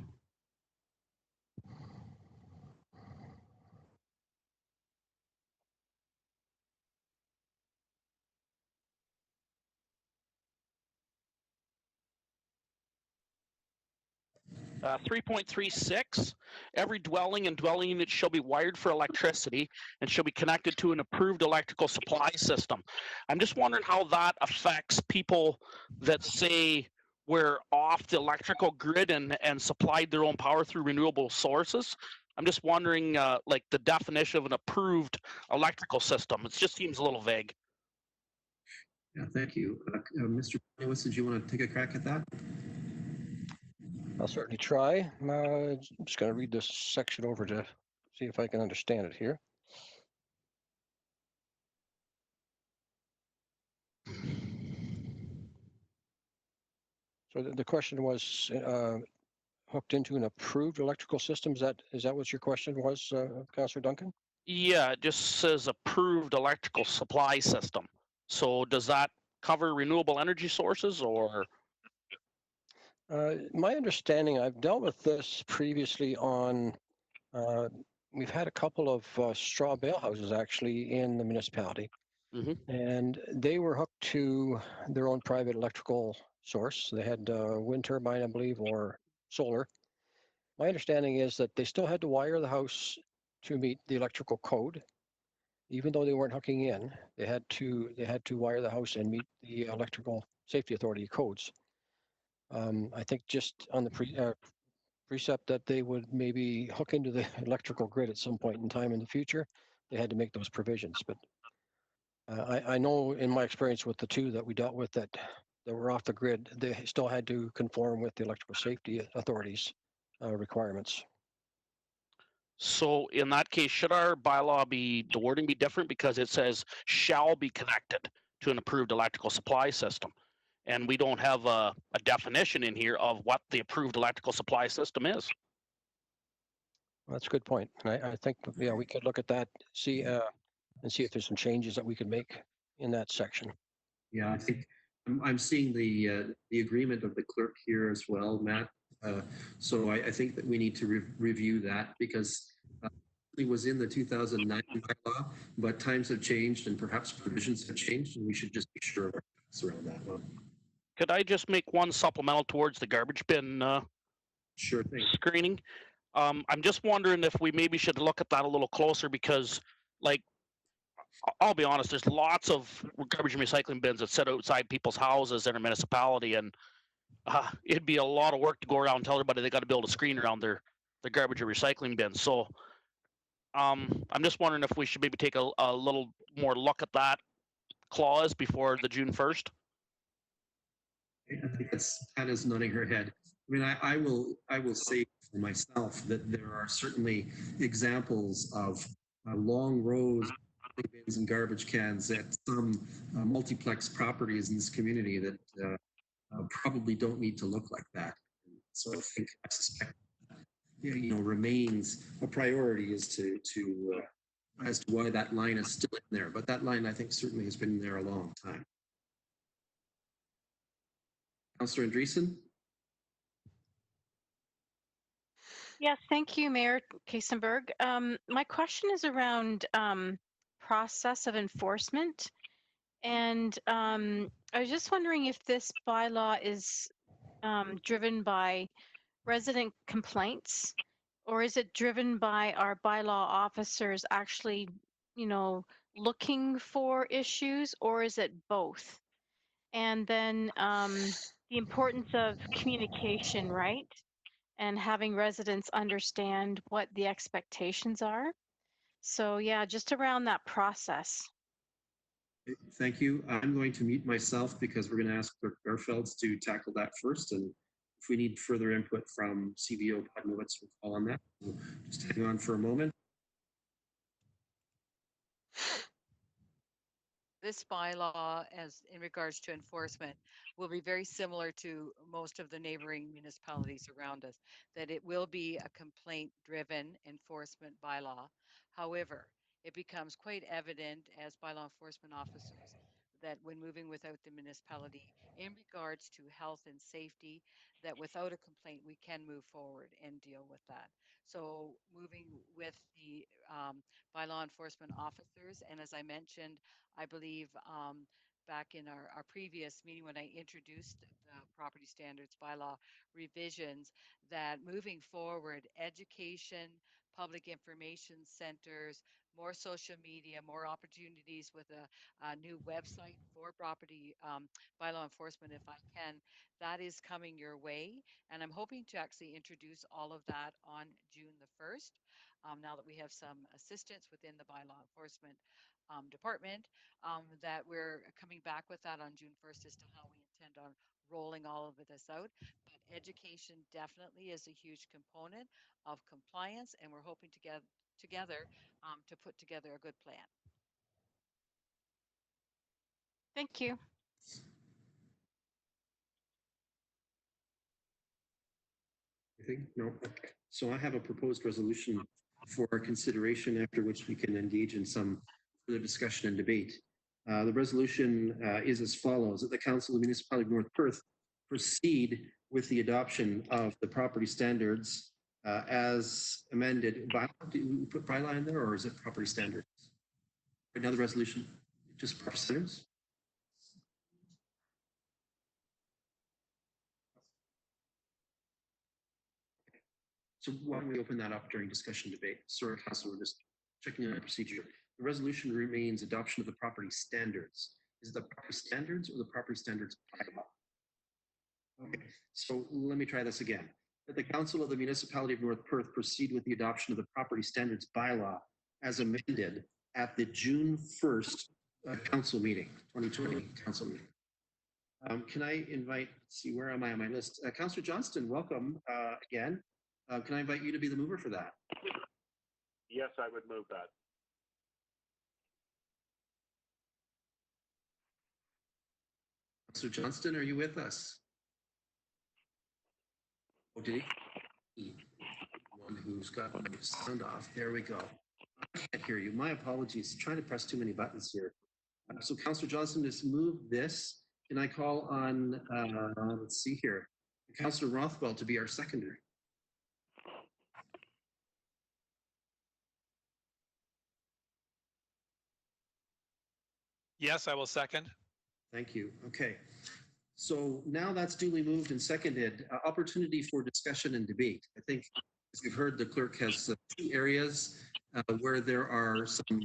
3.36, every dwelling and dwelling unit shall be wired for electricity and shall be connected to an approved electrical supply system. I'm just wondering how that affects people that say we're off the electrical grid and supplied their own power through renewable sources. I'm just wondering, like the definition of an approved electrical system. It just seems a little vague. Yeah, thank you. Mr. Lewis, did you want to take a crack at that? I'll certainly try. I'm just going to read this section over to see if I can understand it here. So the question was hooked into an approved electrical system. Is that what your question was, Councillor Duncan? Yeah, it just says approved electrical supply system. So does that cover renewable energy sources or? My understanding, I've dealt with this previously on, we've had a couple of straw bale houses actually in the municipality. Mm-hmm. And they were hooked to their own private electrical source. They had wind turbine, I believe, or solar. My understanding is that they still had to wire the house to meet the electrical code, even though they weren't hooking in. They had to wire the house and meet the electrical safety authority codes. I think just on the precept that they would maybe hook into the electrical grid at some point in time in the future, they had to make those provisions. But I know in my experience with the two that we dealt with that were off the grid, they still had to conform with the electrical safety authorities requirements. So in that case, should our bylaw be, the wording be different because it says shall be connected to an approved electrical supply system? And we don't have a definition in here of what the approved electrical supply system is. Well, that's a good point. And I think, yeah, we could look at that, see and see if there's some changes that we could make in that section. Yeah, I think I'm seeing the agreement of the clerk here as well, Matt. So I think that we need to review that because it was in the 2009 bylaw, but times have changed and perhaps provisions have changed, and we should just be sure of our facts around that one. Could I just make one supplemental towards the garbage bin Sure thing. screening? I'm just wondering if we maybe should look at that a little closer because, like, I'll be honest, there's lots of garbage and recycling bins that sit outside people's houses in a municipality, and it'd be a lot of work to go around and tell everybody they got to build a screen around their garbage or recycling bins. So I'm just wondering if we should maybe take a little more look at that clause before the June 1st. I think that's Hannah's nodding her head. I mean, I will say for myself that there are certainly examples of long rows of bins and garbage cans at some multiplex properties in this community that probably don't need to look like that. So I suspect remains a priority as to why that line is still in there. But that line, I think, certainly has been in there a long time. Councillor Andreessen? Yes, thank you, Mayor Kaysenberg. My question is around process of enforcement. And I was just wondering if this bylaw is driven by resident complaints, or is it driven by our bylaw officers actually, looking for issues, or is it both? And then the importance of communication, right? And having residents understand what the expectations are. So yeah, just around that process. Thank you. I'm going to mute myself because we're going to ask Clerk Garfelds to tackle that first. And if we need further input from CBO Podmovitz, we'll call on that. So just hang on for a moment. This bylaw, as in regards to enforcement, will be very similar to most of the neighboring municipalities around us, that it will be a complaint-driven enforcement bylaw. However, it becomes quite evident as bylaw enforcement officers that when moving without the municipality in regards to health and safety, that without a complaint, we can move forward and deal with that. So moving with the bylaw enforcement officers, and as I mentioned, I believe back in our previous meeting when I introduced the property standards bylaw revisions, that moving forward, education, public information centers, more social media, more opportunities with a new website for property bylaw enforcement, if I can, that is coming your way. And I'm hoping to actually introduce all of that on June the 1st. Now that we have some assistance within the bylaw enforcement department, that we're coming back with that on June 1st as to how we intend on rolling all of this out. But education definitely is a huge component of compliance, and we're hoping to get together to put together a good plan. Thank you. No. Okay. So I have a proposed resolution for consideration, after which we can engage in some further discussion and debate. The resolution is as follows: that the Council of the Municipality of North Perth proceed with the adoption of the property standards as amended. Do we put bylaw in there, or is it property standards? Another resolution, just property standards? So why don't we open that up during discussion debate? Sorry, Councilor, we're just checking on the procedure. The resolution remains adoption of the property standards. Is it the property standards or the property standards bylaw? Okay, so let me try this again. That the Council of the Municipality of North Perth proceed with the adoption of the property standards bylaw as amended at the June 1st council meeting, 2020 council meeting. Can I invite, let's see, where am I on my list? Councillor Johnston, welcome again. Can I invite you to be the mover for that? Yes, I would move that. Councillor Johnston, are you with us? Oh, did he? One who's got the sound off. There we go. I can't hear you. My apologies. Trying to press too many buttons here. So Councillor Johnston has moved this. Can I call on, let's see here, Councillor Rothwell to be our seconder? Yes, I will second. Thank you. Okay. So now that's duly moved and seconded. Opportunity for discussion and debate. I think, as you've heard, the clerk has two areas where there are some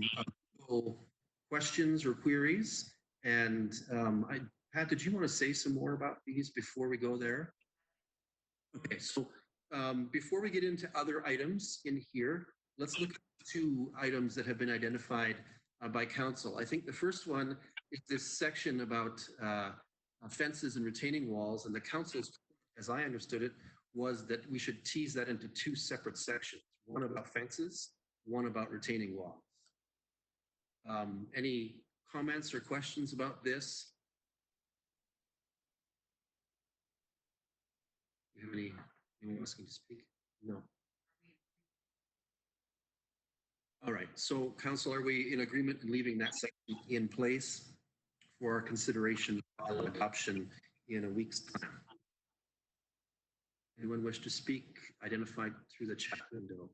questions or queries. And Pat, did you want to say some more about these before we go there? Okay, so before we get into other items in here, let's look at two items that have been identified by council. I think the first one is this section about fences and retaining walls, and the council's, as I understood it, was that we should tease that into two separate sections, one about fences, one about retaining walls. Any comments or questions about this? Do you have anyone asking to speak? No. All right, so council, are we in agreement in leaving that section in place for our consideration of adoption in a week's time? Anyone wish to speak? Identified through the chat window.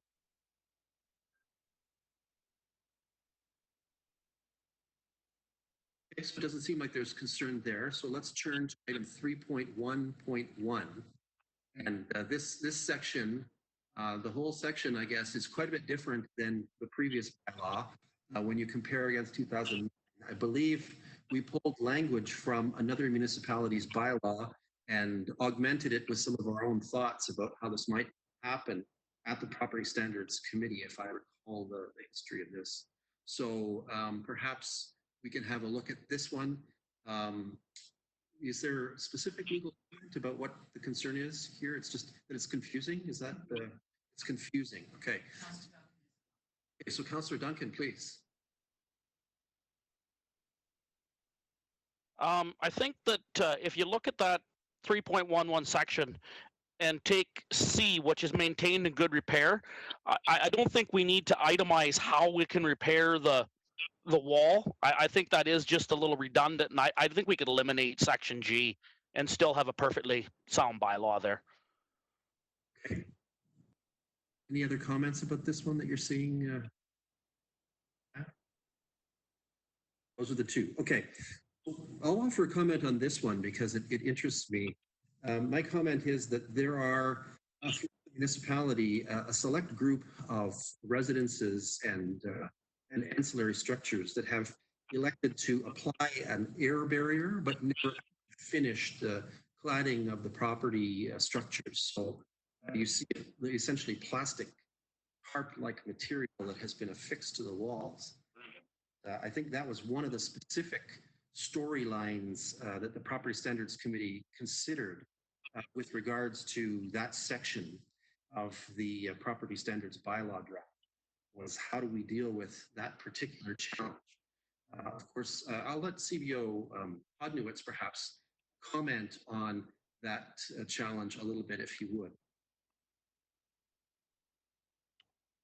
Okay, so it doesn't seem like there's concern there. So let's turn to item 3.1.1. And this section, the whole section, I guess, is quite a bit different than the previous bylaw when you compare against 2009. I believe we pulled language from another municipality's bylaw and augmented it with some of our own thoughts about how this might happen at the Property Standards Committee, if I recall the history of this. So perhaps we can have a look at this one. Is there a specific legal comment about what the concern is here? It's just that it's confusing. Is that it's confusing? Okay. Okay, so Councillor Duncan, please. I think that if you look at that 3.11 section and take C, which is maintained in good repair, I don't think we need to itemize how we can repair the wall. I think that is just a little redundant, and I think we could eliminate section G and still have a perfectly sound bylaw there. Okay. Any other comments about this one that you're seeing? Those are the two. Okay. I'll offer a comment on this one because it interests me. My comment is that there are a municipality, a select group of residences and ancillary structures that have elected to apply an air barrier, but never finished the cladding of the property structures. So you see essentially plastic tarp-like material that has been affixed to the walls. I think that was one of the specific storylines that the Property Standards Committee considered with regards to that section of the Property Standards Bylaw draft, was how do we deal with that particular challenge? Of course, I'll let CBO Hodniewicz perhaps comment on that challenge a little bit if he would.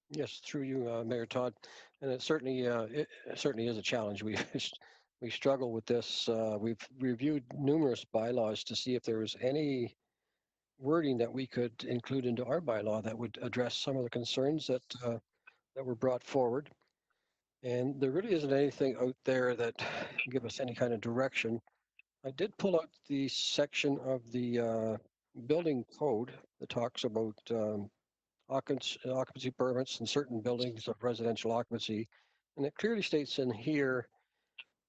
Yes, through you, Mayor Todd, and it certainly is a challenge. We struggle with this. We've reviewed numerous bylaws to see if there was any wording that we could include into our bylaw that would address some of the concerns that were brought forward. And there really isn't anything out there that give us any kind of direction. I did pull out the section of the building code that talks about occupancy permits in certain buildings of residential occupancy. And it clearly states in here,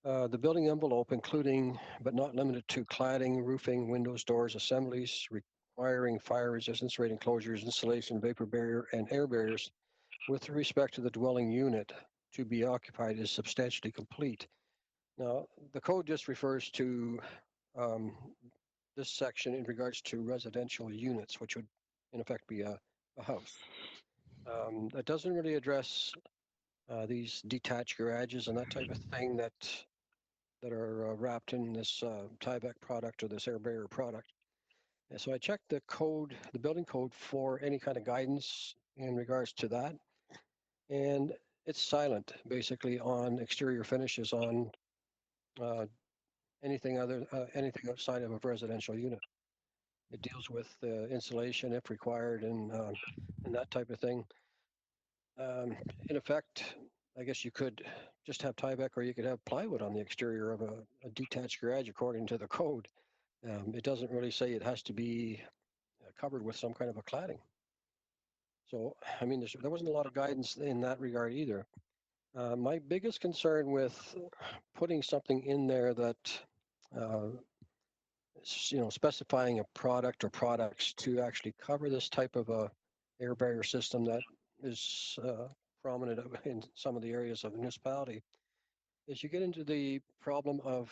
the building envelope, including but not limited to cladding, roofing, windows, doors, assemblies, requiring fire resistance rating closures, insulation, vapor barrier, and air barriers with respect to the dwelling unit to be occupied is substantially complete. Now, the code just refers to this section in regards to residential units, which would in effect be a house. That doesn't really address these detached garages and that type of thing that are wrapped in this Tyvek product or this air barrier product. And so I checked the code, the building code, for any kind of guidance in regards to that. And it's silent basically on exterior finishes on anything outside of a residential unit. It deals with insulation if required and that type of thing. In effect, I guess you could just have Tyvek or you could have plywood on the exterior of a detached garage according to the code. It doesn't really say it has to be covered with some kind of a cladding. So, I mean, there wasn't a lot of guidance in that regard either. My biggest concern with putting something in there that, specifying a product or products to actually cover this type of a air barrier system that is prominent in some of the areas of the municipality, is you get into the problem of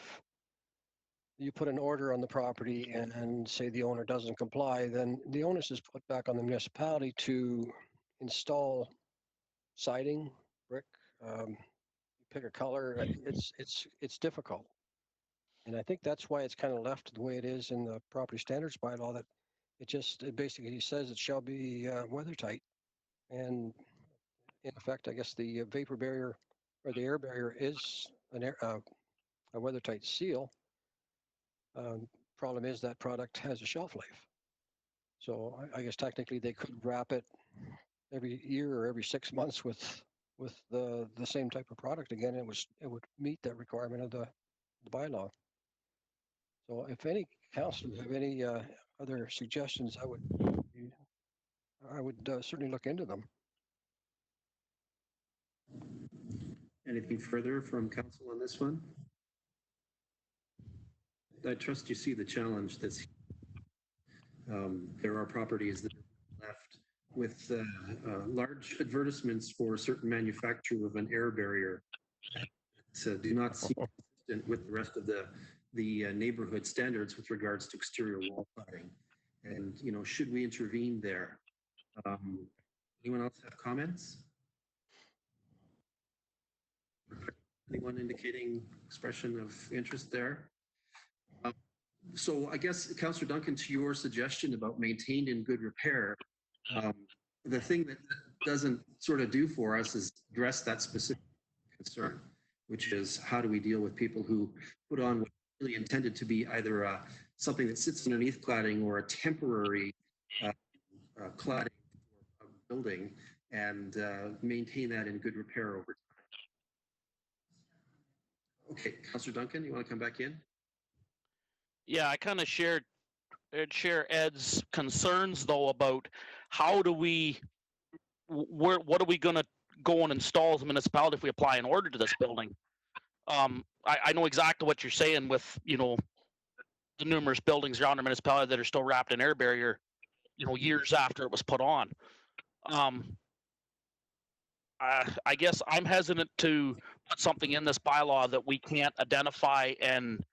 you put an order on the property and say the owner doesn't comply, then the onus is put back on the municipality to install siding, brick, pick a color. It's difficult. And I think that's why it's kind of left the way it is in the property standards bylaw, that it basically says it shall be weather tight. And in effect, I guess the vapor barrier or the air barrier is a weather tight seal. Problem is that product has a shelf life. So I guess technically they could wrap it every year or every 6 months with the same type of product again. It would meet that requirement of the bylaw. So if any councilors have any other suggestions, I would certainly look into them. Anything further from council on this one? I trust you see the challenge that's there are properties that are left with large advertisements for certain manufacturer of an air barrier that do not seem consistent with the rest of the neighborhood standards with regards to exterior wall cladding. And, should we intervene there? Anyone else have comments? Anyone indicating expression of interest there? So I guess, Councillor Duncan, to your suggestion about maintained in good repair, the thing that doesn't sort of do for us is address that specific concern, which is how do we deal with people who put on what really intended to be either something that sits underneath cladding or a temporary cladding for a building and maintain that in good repair over time. Okay, Councillor Duncan, you want to come back in? Yeah, I kind of share Ed's concerns though about how do we, what are we going to go and install as a municipality if we apply an order to this building? I know exactly what you're saying with, the numerous buildings around our municipality that are still wrapped in air barrier, years after it was put on. I guess I'm hesitant to put something in this bylaw that we can't identify and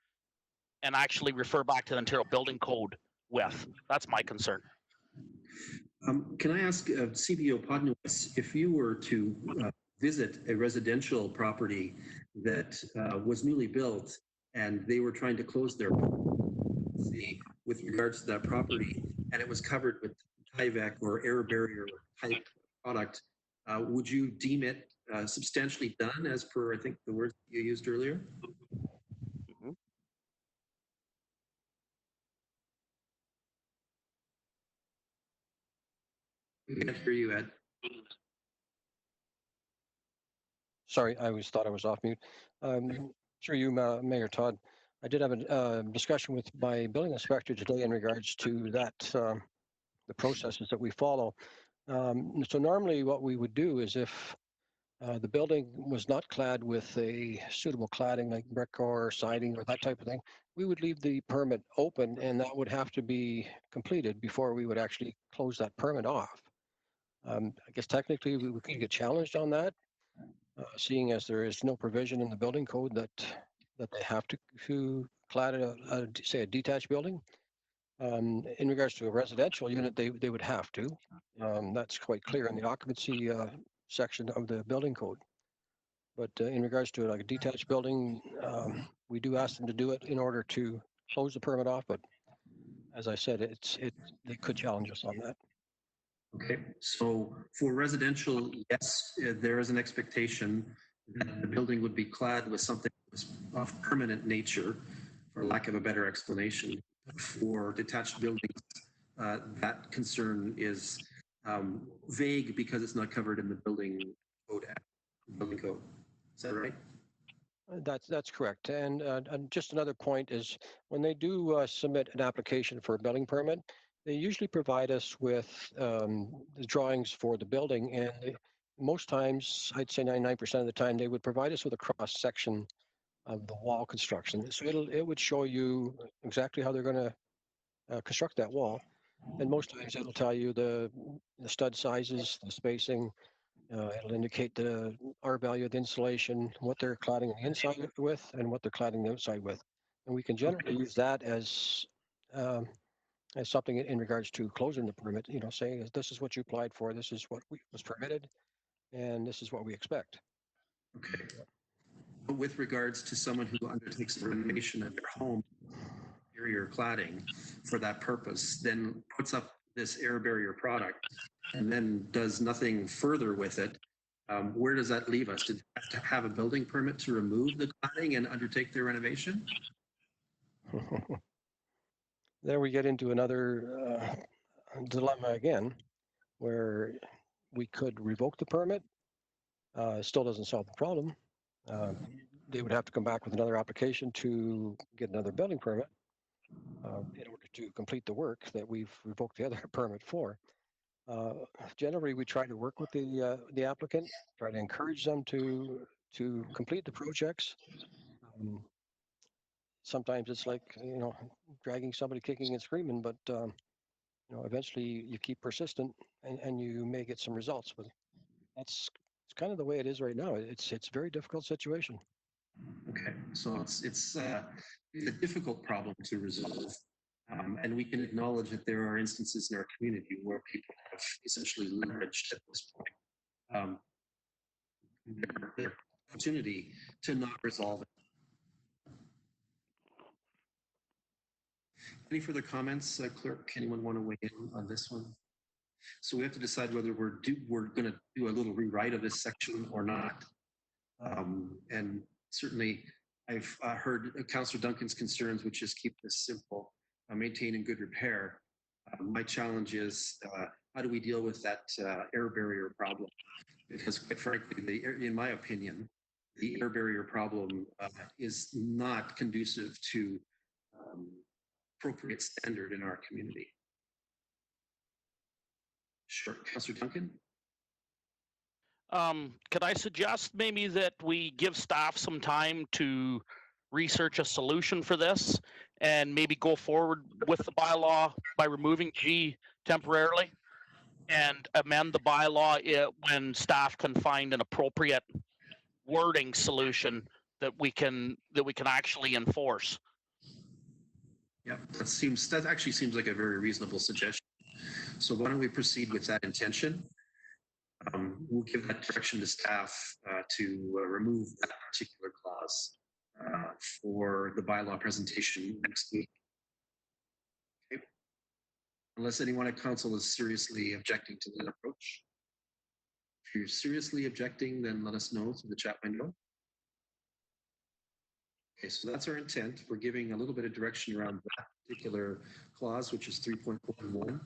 actually refer back to the Ontario Building Code with. That's my concern. Can I ask CBO Podnewitz, if you were to visit a residential property that was newly built and they were trying to close their with regards to that property and it was covered with Tyvek or air barrier type product, would you deem it substantially done as per, I think, the words you used earlier? We can't hear you, Ed. Sorry, I thought I was off mute. Through you, Mayor Todd. I did have a discussion with my building inspector today in regards to that, the processes that we follow. So normally what we would do is if the building was not clad with a suitable cladding like brick or siding or that type of thing, we would leave the permit open and that would have to be completed before we would actually close that permit off. I guess technically we could get challenged on that, seeing as there is no provision in the building code that they have to clad say a detached building. In regards to a residential unit, they would have to. That's quite clear in the occupancy section of the building code. But in regards to like a detached building, we do ask them to do it in order to close the permit off. But as I said, they could challenge us on that. Okay, so for residential, yes, there is an expectation that the building would be clad with something of permanent nature, for lack of a better explanation. For detached buildings, that concern is vague because it's not covered in the building code. Is that right? That's correct. And just another point is when they do submit an application for a building permit, they usually provide us with the drawings for the building. And most times, I'd say 99% of the time, they would provide us with a cross section of the wall construction. So it would show you exactly how they're going to construct that wall. And most times it'll tell you the stud sizes, the spacing. It'll indicate the R value of the insulation, what they're cladding the inside with, and what they're cladding the outside with. And we can generally use that as something in regards to closing the permit. You know, saying this is what you applied for, this is what was permitted, and this is what we expect. Okay. With regards to someone who undertakes a renovation of their home, exterior cladding for that purpose, then puts up this air barrier product and then does nothing further with it, where does that leave us? Did they have to have a building permit to remove the cladding and undertake their renovation? There we get into another dilemma again, where we could revoke the permit. Still doesn't solve the problem. They would have to come back with another application to get another building permit in order to complete the work that we've revoked the other permit for. Generally, we try to work with the applicant, try to encourage them to complete the projects. Sometimes it's like, you know, dragging somebody kicking and screaming, but you know, eventually you keep persistent and you may get some results. But it's kind of the way it is right now. It's a very difficult situation. Okay, so it's a difficult problem to resolve. And we can acknowledge that there are instances in our community where people have essentially leveraged at this point their opportunity to not resolve it. Any further comments, Clerk? Anyone want to weigh in on this one? So we have to decide whether we're going to do a little rewrite of this section or not. And certainly, I've heard Councillor Duncan's concerns, which is keep this simple, maintain in good repair. My challenge is how do we deal with that air barrier problem? Because quite frankly, in my opinion, the air barrier problem is not conducive to appropriate standard in our community. Sure, Councillor Duncan? Could I suggest maybe that we give staff some time to research a solution for this and maybe go forward with the bylaw by removing G temporarily and amend the bylaw when staff can find an appropriate wording solution that we can actually enforce? Yeah, that actually seems like a very reasonable suggestion. So why don't we proceed with that intention? We'll give that direction to staff to remove that particular clause for the bylaw presentation next week. Okay. Unless anyone at council is seriously objecting to that approach. If you're seriously objecting, then let us know through the chat window. Okay, so that's our intent. We're giving a little bit of direction around that particular clause, which is 3.11.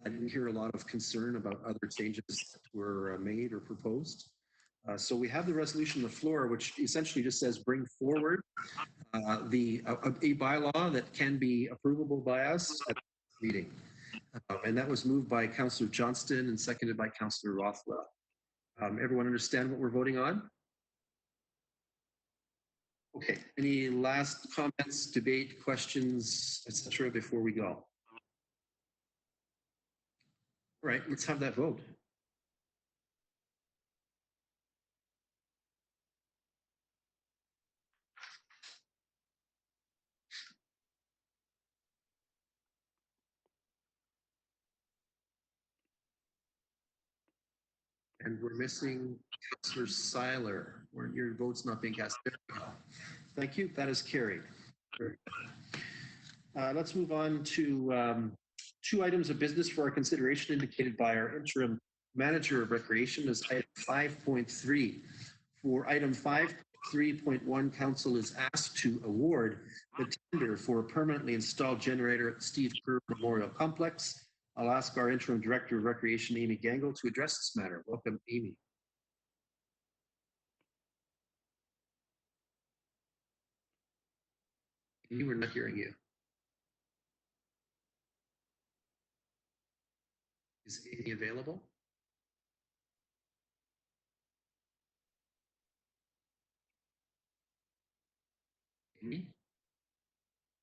I didn't hear a lot of concern about other changes that were made or proposed. So we have the resolution on the floor, which essentially just says bring forward a bylaw that can be approvable by us at the meeting. And that was moved by Councillor Johnston and seconded by Councillor Rothwell. Everyone understand what we're voting on? Okay, any last comments, debate, questions, etc. before we go? All right, let's have that vote. And we're missing Councillor Seiler, where your vote's not being cast. There we go. Thank you, that is carried. Let's move on to two items of business for our consideration indicated by our interim manager of recreation as item 5.3. For item 5.3.1, council is asked to award the tender for a permanently installed generator at the Steve Kerr Memorial Complex. I'll ask our interim director of recreation, Amy Gangle, to address this matter. Welcome, Amy. Amy, we're not hearing you. Is Amy available? Amy?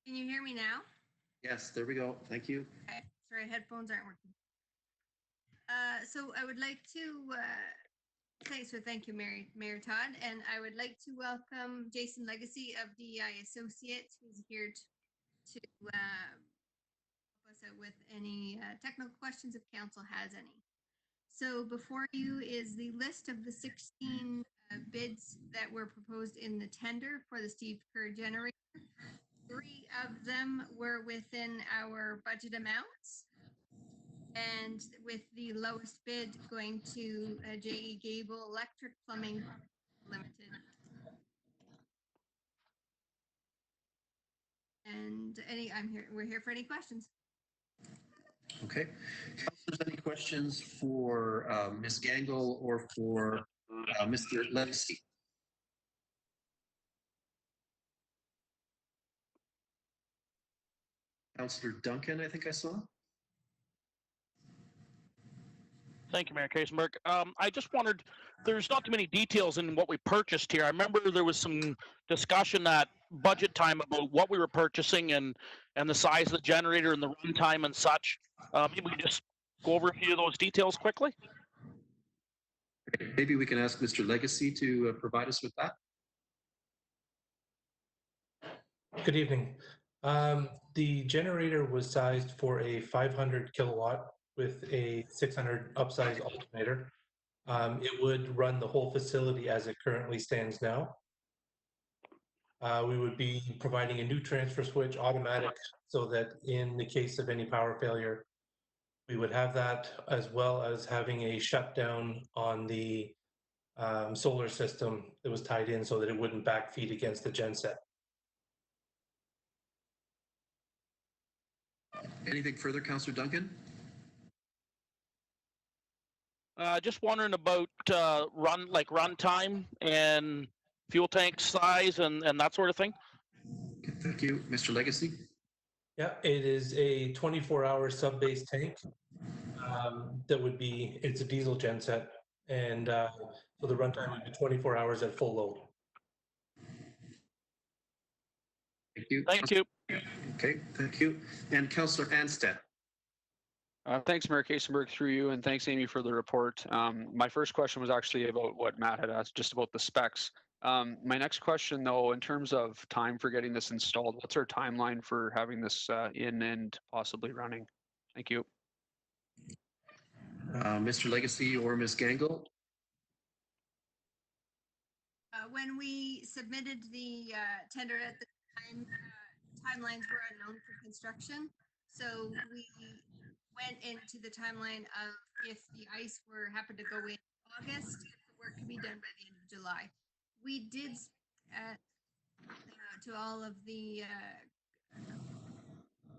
Can you hear me now? Yes, there we go. Thank you. Okay. Sorry, headphones aren't working. So I would like to thank you, Mayor Todd, and I would like to welcome Jason Legacy of DEI Associates, who's here to help us out with any technical questions if council has any. So before you is the list of the 16 bids that were proposed in the tender for the Steve Kerr generator. 3 of them were within our budget amounts, and with the lowest bid going to J.E. Gable Electric Plumbing Limited. And we're here for any questions. Okay. Councilors, any questions for Ms. Gangle or for Mr. Legacy? Councillor Duncan, I think I saw. Thank you, Mayor Kasenberg. I just wondered, there's not too many details in what we purchased here. I remember there was some discussion at budget time about what we were purchasing and the size of the generator and the runtime and such. Maybe we could just go over a few of those details quickly. Maybe we can ask Mr. Legacy to provide us with that. Good evening. The generator was sized for a 500 kilowatt with a 600 upsize alternator. It would run the whole facility as it currently stands now. We would be providing a new transfer switch automatic so that in the case of any power failure, we would have that, as well as having a shutdown on the solar system that was tied in so that it wouldn't backfeed against the genset. Anything further, Councillor Duncan? Just wondering about run time and fuel tank size and that sort of thing. Thank you. Mr. Legacy? Yeah, it is a 24-hour sub-base tank that would be, it's a diesel genset, and so the runtime would be 24 hours at full load. Thank you. Thank you. Okay, thank you. And Councillor Anstead. Thanks, Mayor Kasenberg, through you, and thanks, Amy, for the report. My first question was actually about what Matt had asked, just about the specs. My next question, though, in terms of time for getting this installed, what's our timeline for having this in and possibly running? Thank you. Mr. Legacy or Ms. Gangle? When we submitted the tender at the time, timelines were unknown for construction. So we went into the timeline of if the ice happened to go in August, the work could be done by the end of July. We did to all of the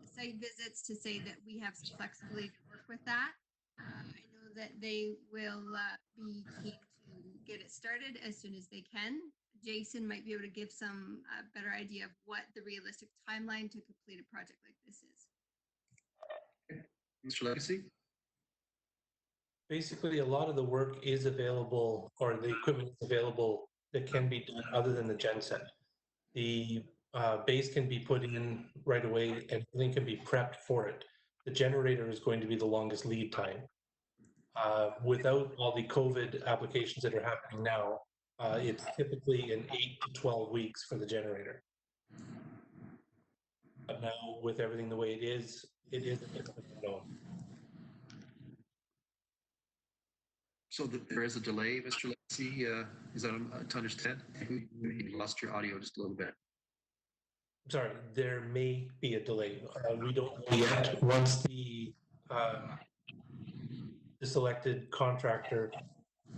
site visits to say that we have some flexibility to work with that. I know that they will be keen to get it started as soon as they can. Jason might be able to give some better idea of what the realistic timeline to complete a project like this is. Mr. Legacy? Basically, a lot of the work is available, or the equipment is available that can be done other than the genset. The base can be put in right away and everything can be prepped for it. The generator is going to be the longest lead time. Without all the COVID applications that are happening now, it's typically an 8 to 12 weeks for the generator. But now, with everything the way it is a bit of an unknown. So there is a delay, Mr. Legacy. Is that to understand? You lost your audio just a little bit. Sorry, there may be a delay. We don't know yet. Once the selected contractor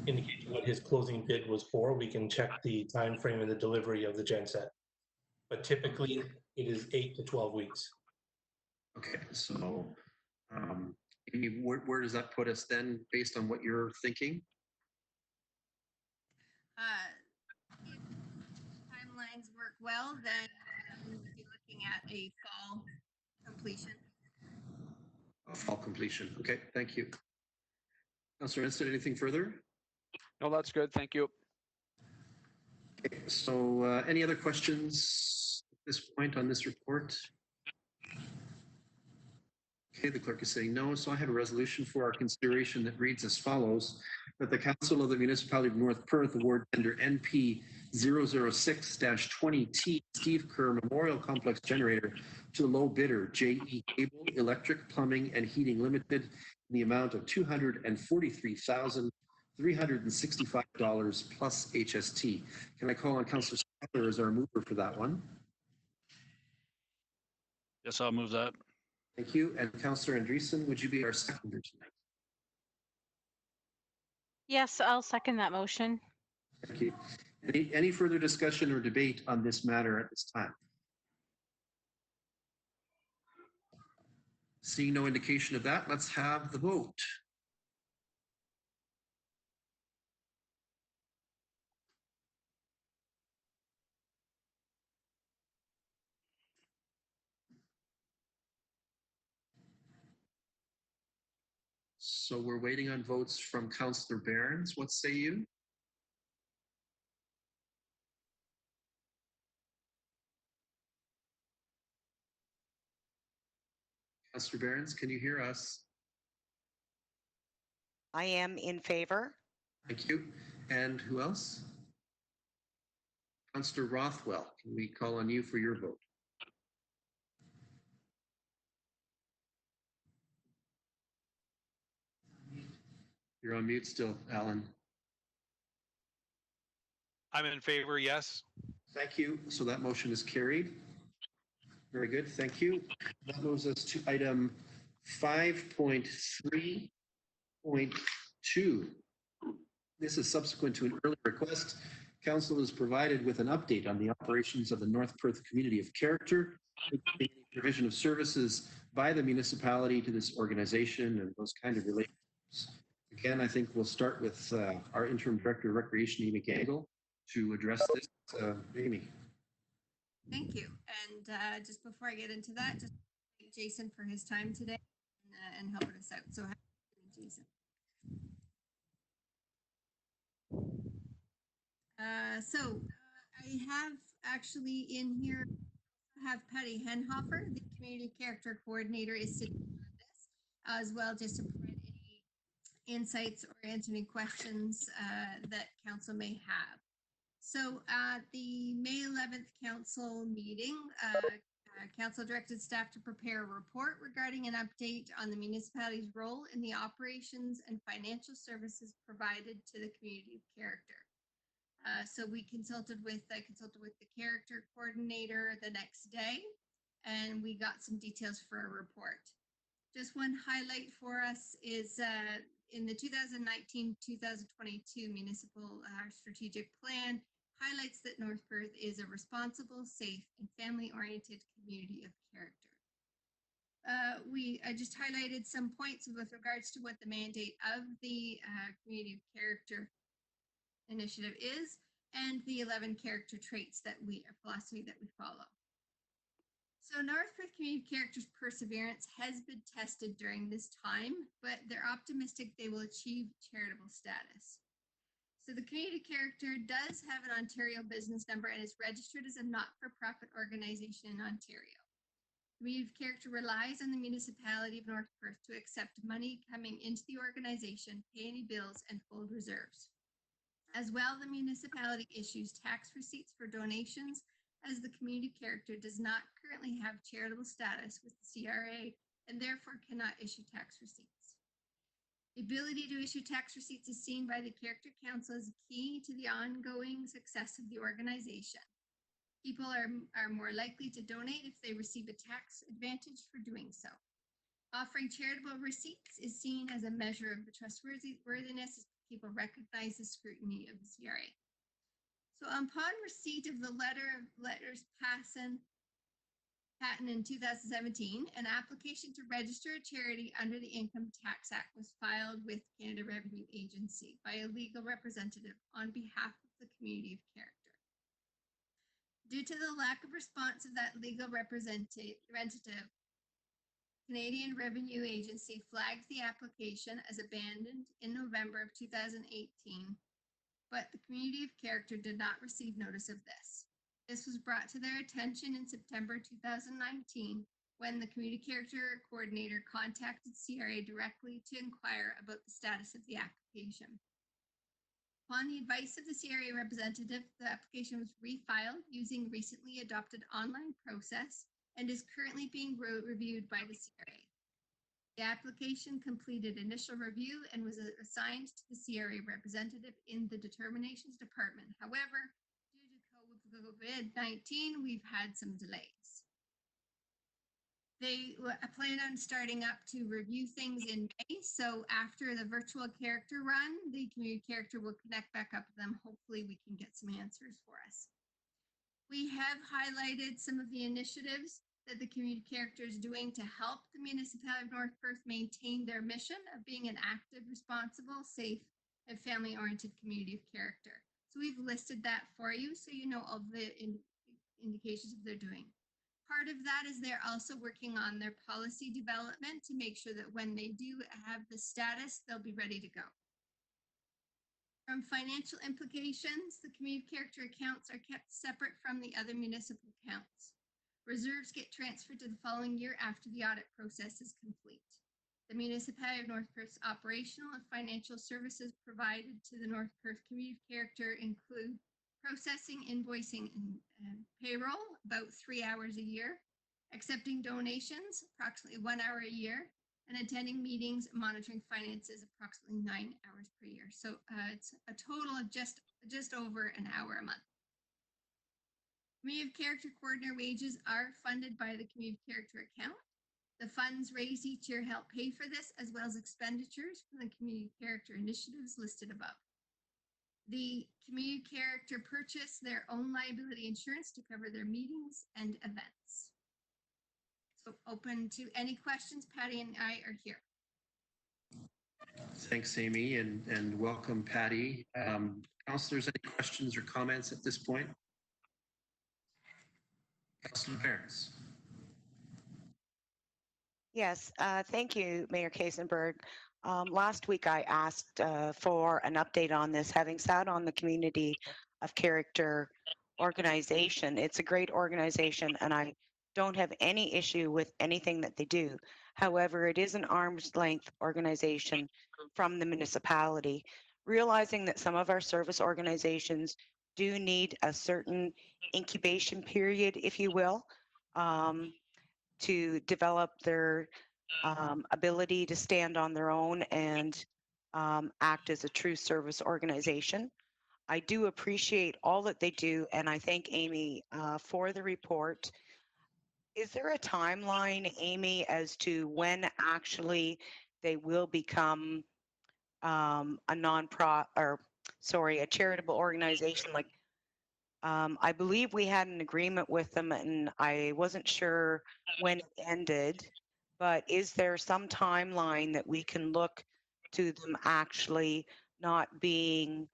indicates what his closing bid was for, we can check the time frame and the delivery of the genset. But typically, it is 8 to 12 weeks. Okay, so where does that put us then, based on what you're thinking? If timelines work well, then we would be looking at a fall completion. A fall completion. Okay, thank you. Councillor Enstead, anything further? No, that's good. Thank you. Okay, so any other questions at this point on this report? Okay, the clerk is saying no. So I have a resolution for our consideration that reads as follows: that the Council of the Municipality of North Perth award tender NP 006-20T Steve Kerr Memorial Complex Generator to the low bidder, JE Cable Electric Plumbing and Heating Limited, in the amount of $243,365 plus HST. Can I call on Councillor Skyler as our mover for that one? Yes, I'll move that. Thank you. And Councillor Andreessen, would you be our seconder tonight? Yes, I'll second that motion. Thank you. Any further discussion or debate on this matter at this time? Seeing no indication of that, let's have the vote. So we're waiting on votes from Councillor Behrens. What say you? Councillor Behrens, can you hear us? I am in favor. Thank you. And who else? Councillor Rothwell, can we call on you for your vote? You're on mute still, Alan. I'm in favor, yes. Thank you. So that motion is carried. Very good. Thank you. That moves us to item 5.3.2. This is subsequent to an earlier request. Council is provided with an update on the operations of the North Perth Community of Character, including any provision of services by the municipality to this organization and those kind of relationships. Again, I think we'll start with our Interim Director of Recreation, Amy Gangle, to address this. Amy. Thank you. And just before I get into that, just thank Jason for his time today and helping us out. So, Jason. I have actually in here, I have Patty Henhofer, the Community Character Coordinator, is sitting on this as well, just to provide any insights or answer any questions that council may have. So at the May 11th council meeting, council directed staff to prepare a report regarding an update on the municipality's role in the operations and financial services provided to the community of character. So we consulted with the character coordinator the next day, and we got some details for a report. Just one highlight for us is in the 2019-2022 municipal strategic plan, highlights that North Perth is a responsible, safe, and family-oriented community of character. I just highlighted some points with regards to what the mandate of the community of character initiative is, and the 11 character traits that philosophy that we follow. So North Perth community characters' perseverance has been tested during this time, but they're optimistic they will achieve charitable status. So the community character does have an Ontario business number and is registered as a not-for-profit organization in Ontario. Community character relies on the municipality of North Perth to accept money coming into the organization, pay any bills, and hold reserves. As well, the municipality issues tax receipts for donations, as the community character does not currently have charitable status with the CRA and therefore cannot issue tax receipts. The ability to issue tax receipts is seen by the Character Council as key to the ongoing success of the organization. People are more likely to donate if they receive a tax advantage for doing so. Offering charitable receipts is seen as a measure of the trustworthiness as people recognize the scrutiny of the CRA. So upon receipt of the letters patent in 2017, an application to register a charity under the Income Tax Act was filed with Canada Revenue Agency by a legal representative on behalf of the community of character. Due to the lack of response of that legal representative, Canadian Revenue Agency flagged the application as abandoned in November of 2018, but the community of character did not receive notice of this. This was brought to their attention in September 2019 when the community character coordinator contacted CRA directly to inquire about the status of the application. Upon the advice of the CRA representative, the application was refiled using recently adopted online process and is currently being reviewed by the CRA. The application completed initial review and was assigned to the CRA representative in the determinations department. However, due to COVID-19, we've had some delays. They plan on starting up to review things in May. So after the virtual character run, the community character will connect back up with them. Hopefully we can get some answers for us. We have highlighted some of the initiatives that the community character is doing to help the municipality of North Perth maintain their mission of being an active, responsible, safe, and family-oriented community of character. So we've listed that for you so you know all the indications of they're doing. Part of that is they're also working on their policy development to make sure that when they do have the status, they'll be ready to go. From financial implications, the community character accounts are kept separate from the other municipal accounts. Reserves get transferred to the following year after the audit process is complete. The municipality of North Perth's operational and financial services provided to the North Perth community character include processing, invoicing, and payroll, about 3 hours a year, accepting donations, approximately 1 hour a year, and attending meetings, monitoring finances, approximately 9 hours per year. So it's a total of just over an hour a month. Community character coordinator wages are funded by the community character account. The funds raised each year help pay for this, as well as expenditures from the community character initiatives listed above. The community character purchase their own liability insurance to cover their meetings and events. So open to any questions. Patty and I are here. Thanks, Amy, and welcome, Patty. Councillors, any questions or comments at this point? Councillor Barnes. Yes, thank you, Mayor Kasenberg. Last week I asked for an update on this, having sat on the Community of Character organization. It's a great organization and I don't have any issue with anything that they do. However, it is an arm's length organization from the municipality. Realizing that some of our service organizations do need a certain incubation period, if you will, to develop their ability to stand on their own and act as a true service organization. I do appreciate all that they do, and I thank Amy for the report. Is there a timeline, Amy, as to when actually they will become a charitable organization? Like, I believe we had an agreement with them, and I wasn't sure when it ended. But is there some timeline that we can look to them actually not being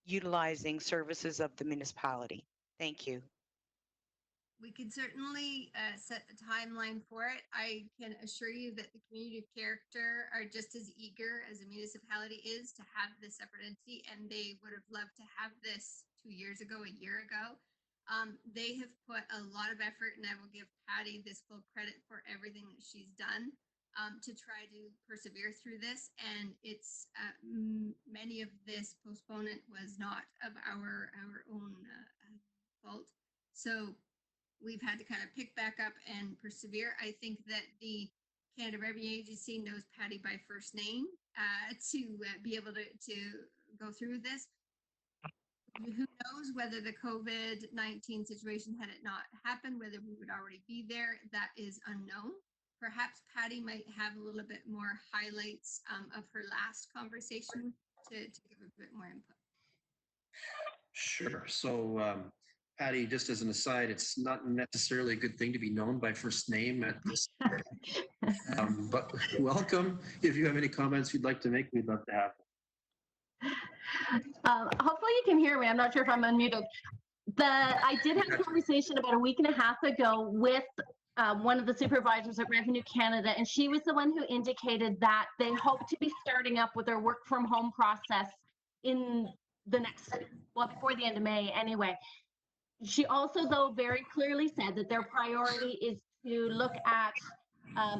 utilizing services of the municipality? Thank you. we could certainly set the timeline for it. I can assure you that the community of character are just as eager as a municipality is to have this separate entity, and they would have loved to have this 2 years ago, a year ago. They have put a lot of effort, and I will give Patty this full credit for everything that she's done to try to persevere through this. And it's many of this postponement was not of our own fault. So we've had to kind of pick back up and persevere. I think that the Canada Revenue Agency knows Patty by first name to be able to go through this. Who knows whether the COVID-19 situation, had it not happened, whether we would already be there, that is unknown. Perhaps Patty might have a little bit more highlights of her last conversation to give a bit more input. Sure. So, Patty, just as an aside, it's not necessarily a good thing to be known by first name at this. But welcome. If you have any comments you'd like to make, we'd love to have them. Hopefully you can hear me. I'm not sure if I'm unmuted. I did have a conversation about a week and a half ago with one of the supervisors at Revenue Canada, and she was the one who indicated that they hope to be starting up with their work from home process in the next, well, before the end of May anyway. She also, though, very clearly said that their priority is to look at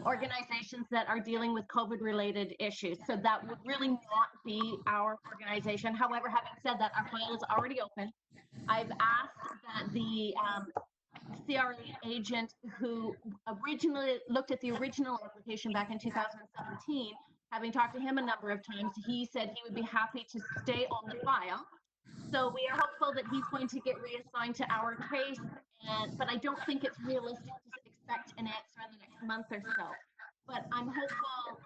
organizations that are dealing with COVID-related issues. So that would really not be our organization. However, having said that, our file is already open. I've asked that the CRA agent who originally looked at the original application back in 2017, having talked to him a number of times, he said he would be happy to stay on the file. So we are hopeful that he's going to get reassigned to our case, but I don't think it's realistic to expect an answer in the next month or so. But I'm hopeful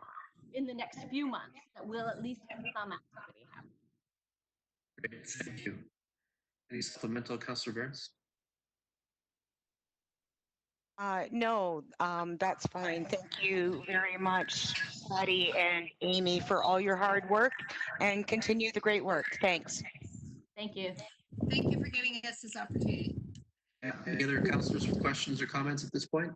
in the next few months that we'll at least have some activity happen. Great, thank you. Any supplemental, Councillor Burns? No, that's fine. Thank you very much, Patty and Amy, for all your hard work, and continue the great work. Thanks. Thank you. Thank you for giving us this opportunity. Any other councillors with questions or comments at this point?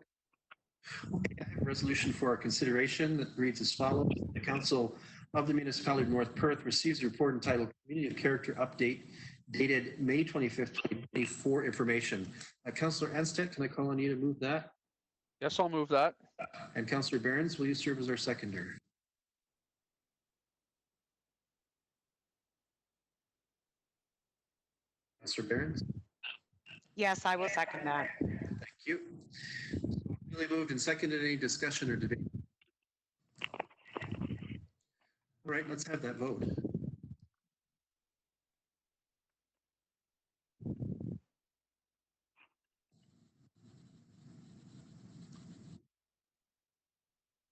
Okay, I have a resolution for our consideration that reads as follows. The Council of the Municipality of North Perth receives a report entitled Community of Character Update dated May 25th, 2024 information. Councillor Anstead, can I call on you to move that? Yes, I'll move that. And Councillor Behrens, will you serve as our seconder? Councillor Behrens? Yes, I will second that. Thank you. Really moved and seconded. Any discussion or debate? All right, let's have that vote.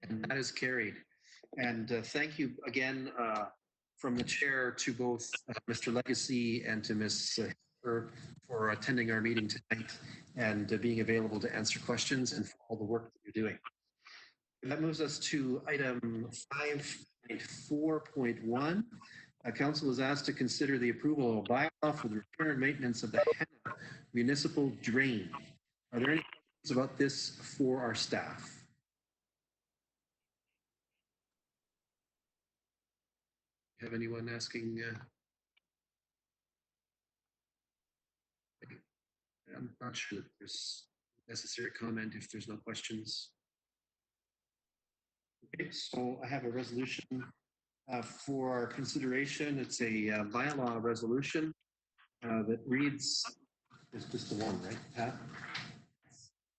And that is carried. And thank you again from the chair to both Mr. Legacy and to Ms. for attending our meeting tonight and being available to answer questions and for all the work that you're doing. And that moves us to item 5.4.1. Council is asked to consider the approval of a bylaw for the repair and maintenance of the Henna municipal drain. Are there any questions about this for our staff? Have anyone asking? I'm not sure that there's necessary comment if there's no questions. Okay, so I have a resolution for our consideration. It's a bylaw resolution that reads, it's just the one, right, Pat?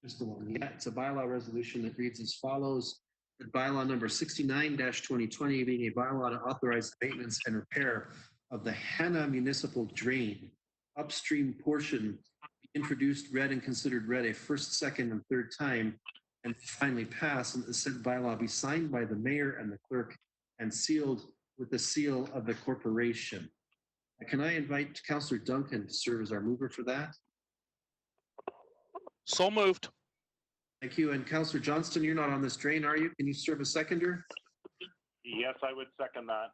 Just the one, yeah. It's a bylaw resolution that reads as follows. The bylaw number 69-2020 being a bylaw to authorize the maintenance and repair of the Henna municipal drain upstream portion introduced, read, and considered read a first, second, and third time, and finally pass, and the said bylaw be signed by the mayor and the clerk and sealed with the seal of the corporation. Can I invite Councillor Duncan to serve as our mover for that? So moved. Thank you. And Councillor Johnston, you're not on this drain, are you? Can you serve as seconder? Yes, I would second that.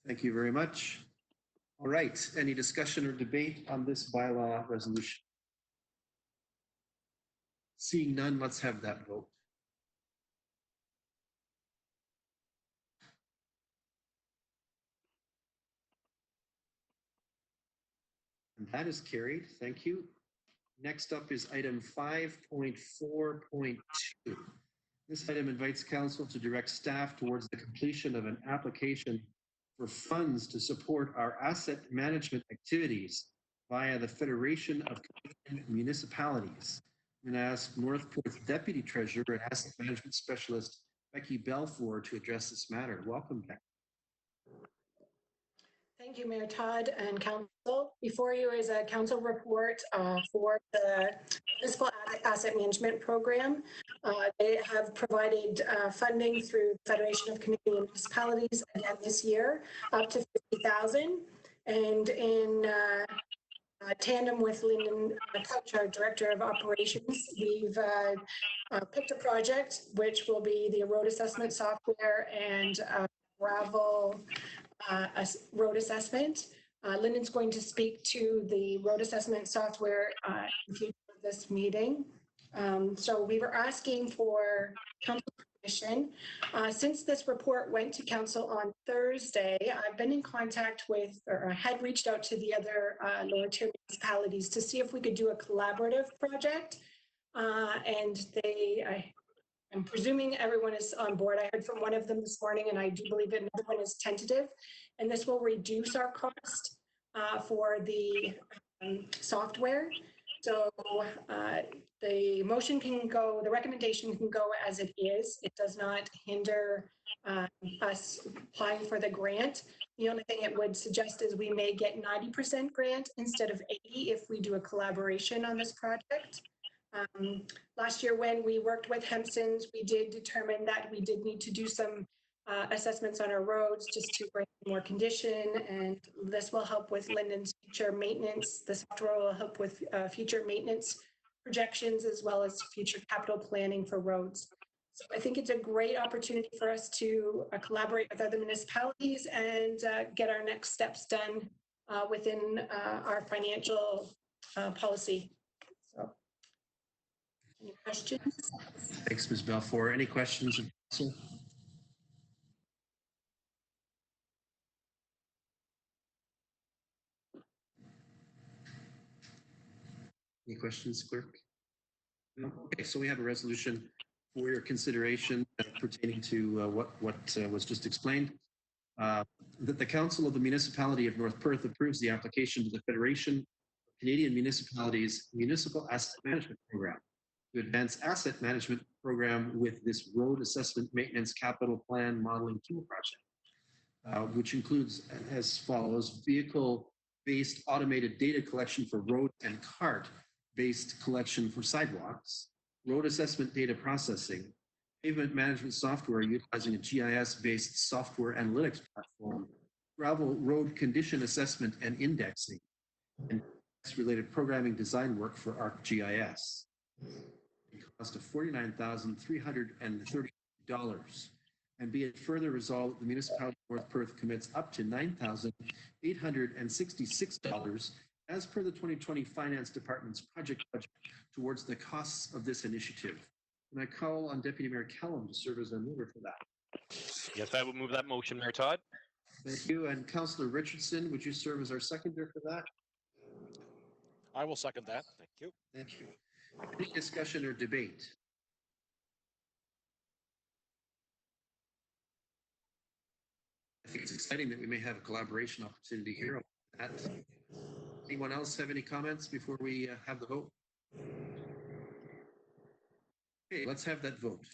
Thank you very much. All right. Any discussion or debate on this bylaw resolution? Seeing none, let's have that vote. And that is carried. Thank you. Next up is item 5.4.2. This item invites council to direct staff towards the completion of an application for funds to support our asset management activities via the Federation of Canadian Municipalities. I'm going to ask North Perth Deputy Treasurer and Asset Management Specialist Becky Belfour to address this matter. Welcome, Becky. Thank you, Mayor Todd and Council. Before you is a council report for the Municipal Asset Management Program. They have provided funding through the Federation of Canadian Municipalities again this year, up to $50,000. And in tandem with Lyndon Couch, our Director of Operations, we've picked a project which will be the road assessment software and gravel road assessment. Lyndon's going to speak to the road assessment software in the future of this meeting. So we were asking for council permission. Since this report went to council on Thursday, I've been in contact with, or I had reached out to the other lower tier municipalities to see if we could do a collaborative project. And I'm presuming everyone is on board. I heard from one of them this morning, and I do believe another one is tentative. And this will reduce our cost for the software. So the motion can go, the recommendation can go as it is. It does not hinder us applying for the grant. The only thing it would suggest is we may get 90% grant instead of 80 if we do a collaboration on this project. Last year when we worked with Hempson's, we did determine that we did need to do some assessments on our roads just to bring more condition, and this will help with Lyndon's future maintenance. The software will help with future maintenance projections as well as future capital planning for roads. So I think it's a great opportunity for us to collaborate with other municipalities and get our next steps done within our financial policy. So, any questions? Thanks, Ms. Belfour. Any questions of council? Any questions, clerk? No? Okay, so we have a resolution for your consideration pertaining to what was just explained. That the Council of the Municipality of North Perth approves the application to the Federation of Canadian Municipalities Municipal Asset Management Program to advance asset management program with this road assessment maintenance capital plan modeling tool project, which includes as follows: vehicle-based automated data collection for road and cart-based collection for sidewalks, road assessment data processing, pavement management software utilizing a GIS-based software analytics platform, gravel road condition assessment and indexing, and related programming design work for ArcGIS. A cost of $49,330. And be it further resolved, the municipality of North Perth commits up to $9,866 as per the 2020 Finance Department's project budget towards the costs of this initiative. And I call on Deputy Mayor Callum to serve as a mover for that. Yes, I will move that motion, Mayor Todd. Thank you. And Councillor Richardson, would you serve as our seconder for that? I will second that. Thank you. Thank you. Any discussion or debate? I think it's exciting that we may have a collaboration opportunity here. Anyone else have any comments before we have the vote? Okay, let's have that vote.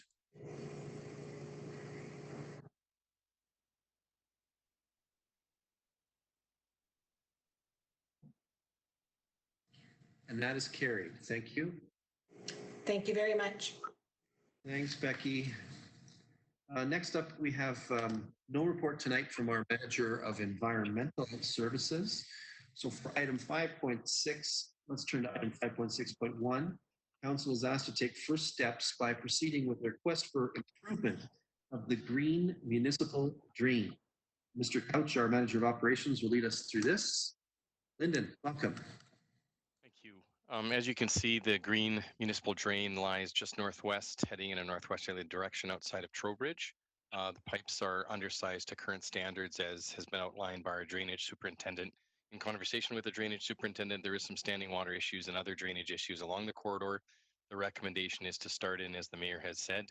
And that is carried. Thank you. Thank you very much. Thanks, Becky. Next up, we have no report tonight from our Manager of Environmental Services. So for item 5.6, let's turn to item 5.6.1. Council is asked to take first steps by proceeding with a request for improvement of the Green Municipal Drain. Mr. Couch, our Manager of Operations, will lead us through this. Lyndon, welcome. Thank you. As you can see, the green municipal drain lies just northwest, heading in a northwesterly direction outside of Trowbridge. The pipes are undersized to current standards, as has been outlined by our drainage superintendent. In conversation with the drainage superintendent, there is some standing water issues and other drainage issues along the corridor. The recommendation is to start in, as the mayor has said,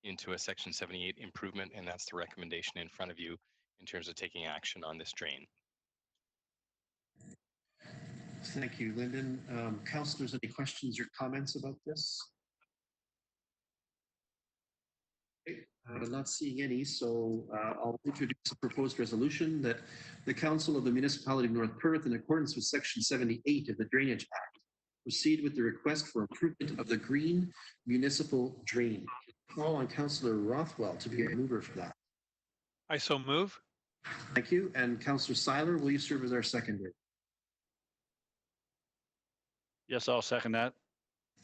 into a Section 78 improvement, and that's the recommendation in front of you in terms of taking action on this drain. Thank you, Lyndon. Councillors, any questions or comments about this? Okay, not seeing any, so I'll introduce a proposed resolution that the Council of the Municipality of North Perth, in accordance with Section 78 of the Drainage Act, proceed with the request for improvement of the green municipal drain. Call on Councillor Rothwell to be a mover for that. I so move. Thank you. And Councillor Seiler, will you serve as our seconder? Yes, I'll second that.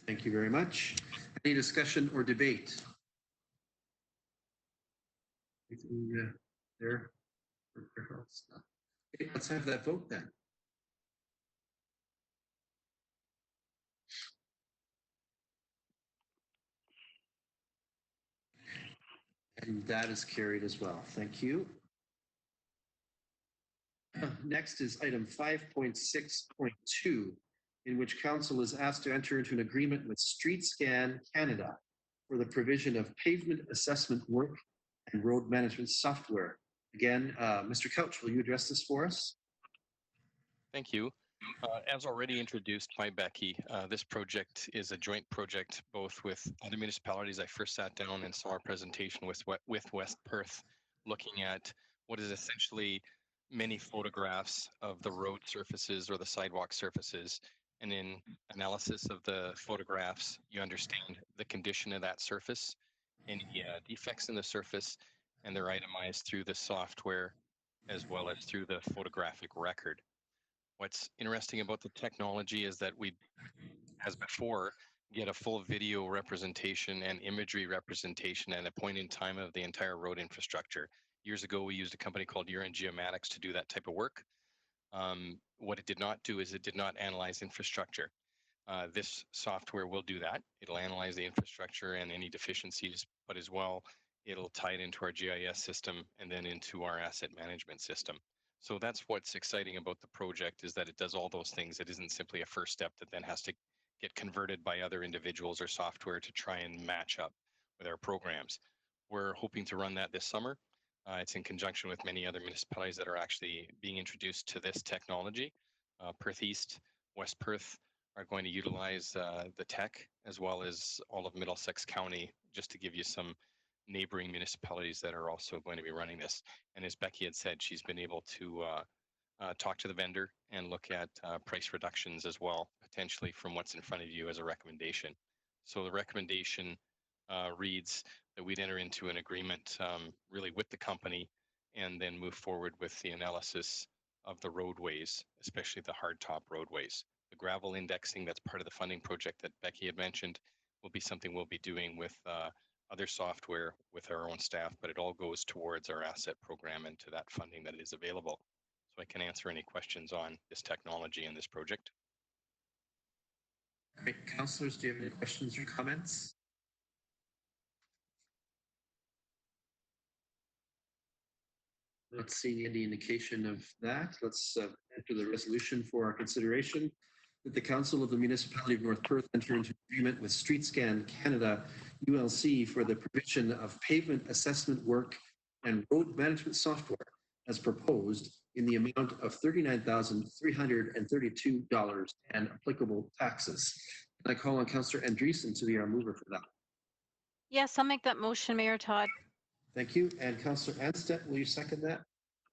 Thank you very much. Any discussion or debate? There. Okay, let's have that vote then. And that is carried as well. Thank you. Next is item 5.6.2, in which council is asked to enter into an agreement with StreetScan Canada for the provision of pavement assessment work and road management software. Again, Mr. Couch, will you address this for us? Thank you. As already introduced by Becky, this project is a joint project both with other municipalities. I first sat down and saw our presentation with West Perth, looking at what is essentially many photographs of the road surfaces or the sidewalk surfaces. And in analysis of the photographs, you understand the condition of that surface, any defects in the surface, and they're itemized through the software as well as through the photographic record. What's interesting about the technology is that we, as before, get a full video representation and imagery representation at a point in time of the entire road infrastructure. Years ago, we used a company called Urine Geomatics to do that type of work. What it did not do is it did not analyze infrastructure. This software will do that. It'll analyze the infrastructure and any deficiencies, but as well, it'll tie it into our GIS system and then into our asset management system. So that's what's exciting about the project, is that it does all those things. It isn't simply a first step that then has to get converted by other individuals or software to try and match up with our programs. We're hoping to run that this summer. It's in conjunction with many other municipalities that are actually being introduced to this technology. Perth East, West Perth are going to utilize the tech, as well as all of Middlesex County, just to give you some neighboring municipalities that are also going to be running this. And as Becky had said, she's been able to talk to the vendor and look at price reductions as well, potentially from what's in front of you as a recommendation. So the recommendation reads that we'd enter into an agreement really with the company and then move forward with the analysis of the roadways, especially the hardtop roadways. The gravel indexing, that's part of the funding project that Becky had mentioned, will be something we'll be doing with other software with our own staff, but it all goes towards our asset program and to that funding that is available. So I can answer any questions on this technology and this project. Great. Councillors, do you have any questions or comments? Not seeing any indication of that. Let's enter the resolution for our consideration. That the Council of the Municipality of North Perth enter into agreement with StreetScan Canada ULC for the provision of pavement assessment work and road management software as proposed in the amount of $39,332 and applicable taxes. I call on Councillor Andreessen to be our mover for that. Yes, I'll make that motion, Mayor Todd. Thank you. And Councillor Anstedt, will you second that?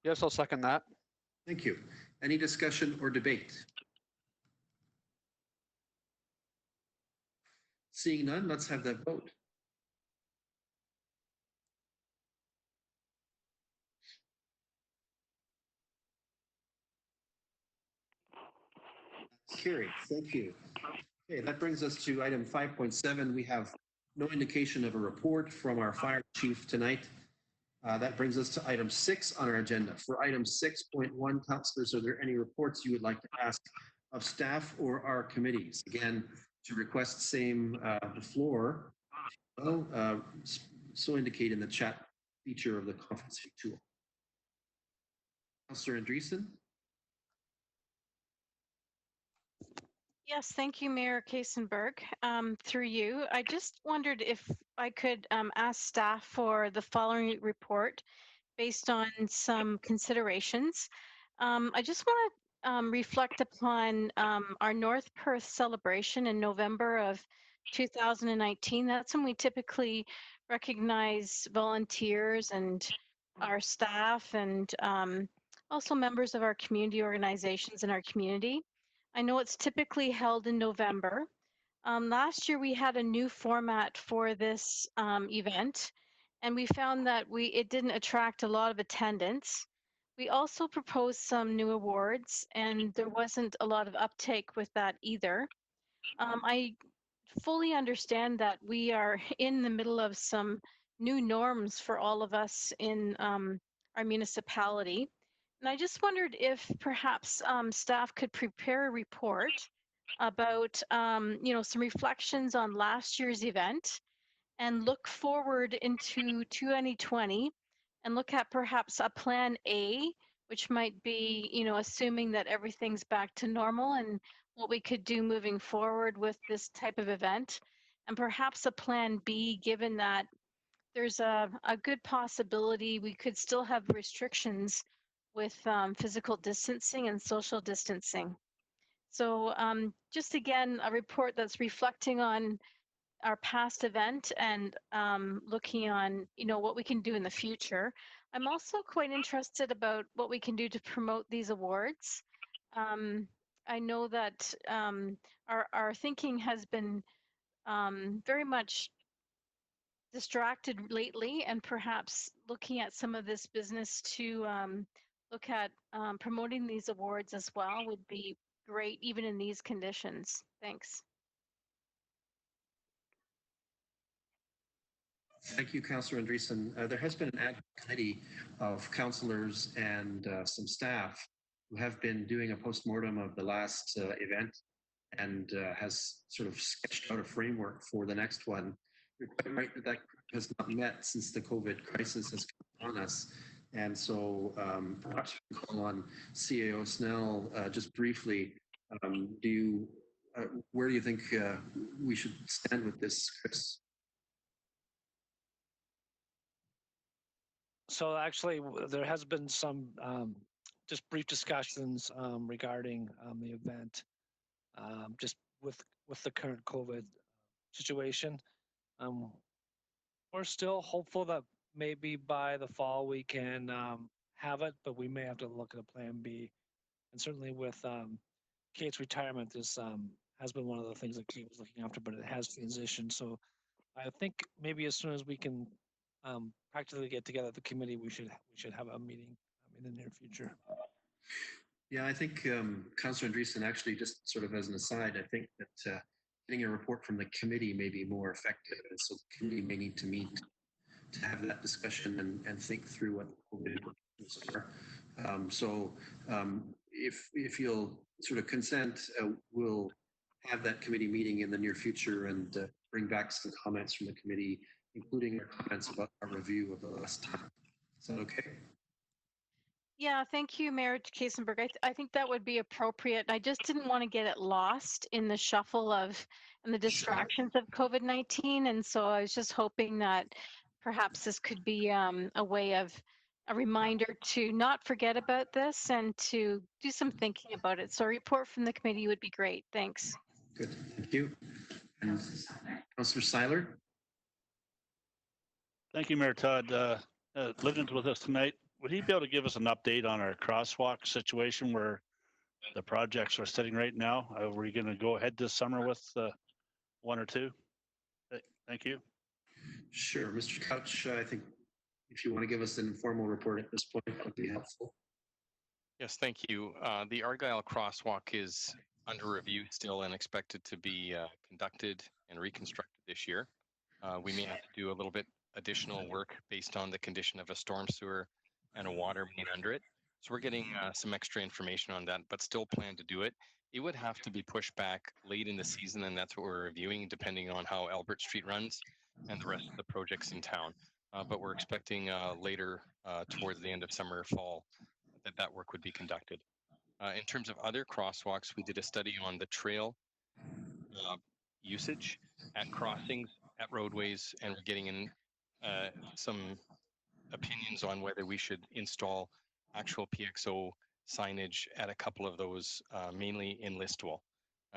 Yes, I'll second that. Thank you. Any discussion or debate? Seeing none, let's have that vote. Carried. Thank you. Okay, that brings us to item 5.7. We have no indication of a report from our fire chief tonight. That brings us to item 6 on our agenda. For item 6.1, councillors, are there any reports you would like to ask of staff or our committees? Again, to request same the floor, well, so indicate in the chat feature of the conferencing tool. Councillor Andreessen. Yes, thank you, Mayor Kasenberg. Through you, I just wondered if I could ask staff for the following report based on some considerations. I just want to reflect upon our North Perth celebration in November of 2019. That's when we typically recognize volunteers and our staff and also members of our community organizations in our community. I know it's typically held in November. Last year we had a new format for this event, and we found that it didn't attract a lot of attendance. We also proposed some new awards, and there wasn't a lot of uptake with that either. I fully understand that we are in the middle of some new norms for all of us in our municipality. And I just wondered if perhaps staff could prepare a report about, some reflections on last year's event and look forward into 2020 and look at perhaps a plan A, which might be, assuming that everything's back to normal and what we could do moving forward with this type of event, and perhaps a plan B, given that there's a good possibility we could still have restrictions with physical distancing and social distancing. So just again, a report that's reflecting on our past event and looking on, what we can do in the future. I'm also quite interested about what we can do to promote these awards. I know that our thinking has been very much distracted lately, and perhaps looking at some of this business to look at promoting these awards as well would be great, even in these conditions. Thanks. Thank you, Councillor Andreessen. There has been an ad committee of councillors and some staff who have been doing a postmortem of the last event and has sort of sketched out a framework for the next one. You're quite right that that has not met since the COVID crisis has come on us. And so perhaps we can call on CAO Snell just briefly. Where do you think we should stand with this, Chris? So actually, there has been some just brief discussions regarding the event, just with the current COVID situation. We're still hopeful that maybe by the fall we can have it, but we may have to look at a plan B. And certainly with Kate's retirement, this has been one of the things that Kate was looking after, but it has transitioned. So I think maybe as soon as we can practically get together the committee, we should have a meeting in the near future. Yeah, I think Councillor Andreessen, actually, just sort of as an aside, I think that getting a report from the committee may be more effective, and so the committee may need to meet to have that discussion and think through what the COVID implications are. If you'll sort of consent, we'll have that committee meeting in the near future and bring back some comments from the committee, including our comments about our review of the last time. Is that okay? Yeah, thank you, Mayor Kasenberg. I think that would be appropriate. I just didn't want to get it lost in the shuffle of and the distractions of COVID-19. And so I was just hoping that perhaps this could be a way of a reminder to not forget about this and to do some thinking about it. So a report from the committee would be great. Thanks. Good, thank you. And Councillor Seiler. Thank you, Mayor Todd. Lyndon's with us tonight. Would he be able to give us an update on our crosswalk situation where the projects are sitting right now? Are we going to go ahead this summer with one or two? Thank you. Sure, Mr. Couch, I think if you want to give us an informal report at this point, that would be helpful. Yes, thank you. The Argyle Crosswalk is under review still and expected to be conducted and reconstructed this year. We may have to do a little bit additional work based on the condition of a storm sewer and a water main under it. So we're getting some extra information on that, but still plan to do it. it would have to be pushed back late in the season, and that's what we're reviewing, depending on how Albert Street runs and the rest of the projects in town. But we're expecting later towards the end of summer, fall, that work would be conducted. In terms of other crosswalks, we did a study on the trail usage at crossings, at roadways, and we're getting in some opinions on whether we should install actual PXO signage at a couple of those, mainly in Listowel.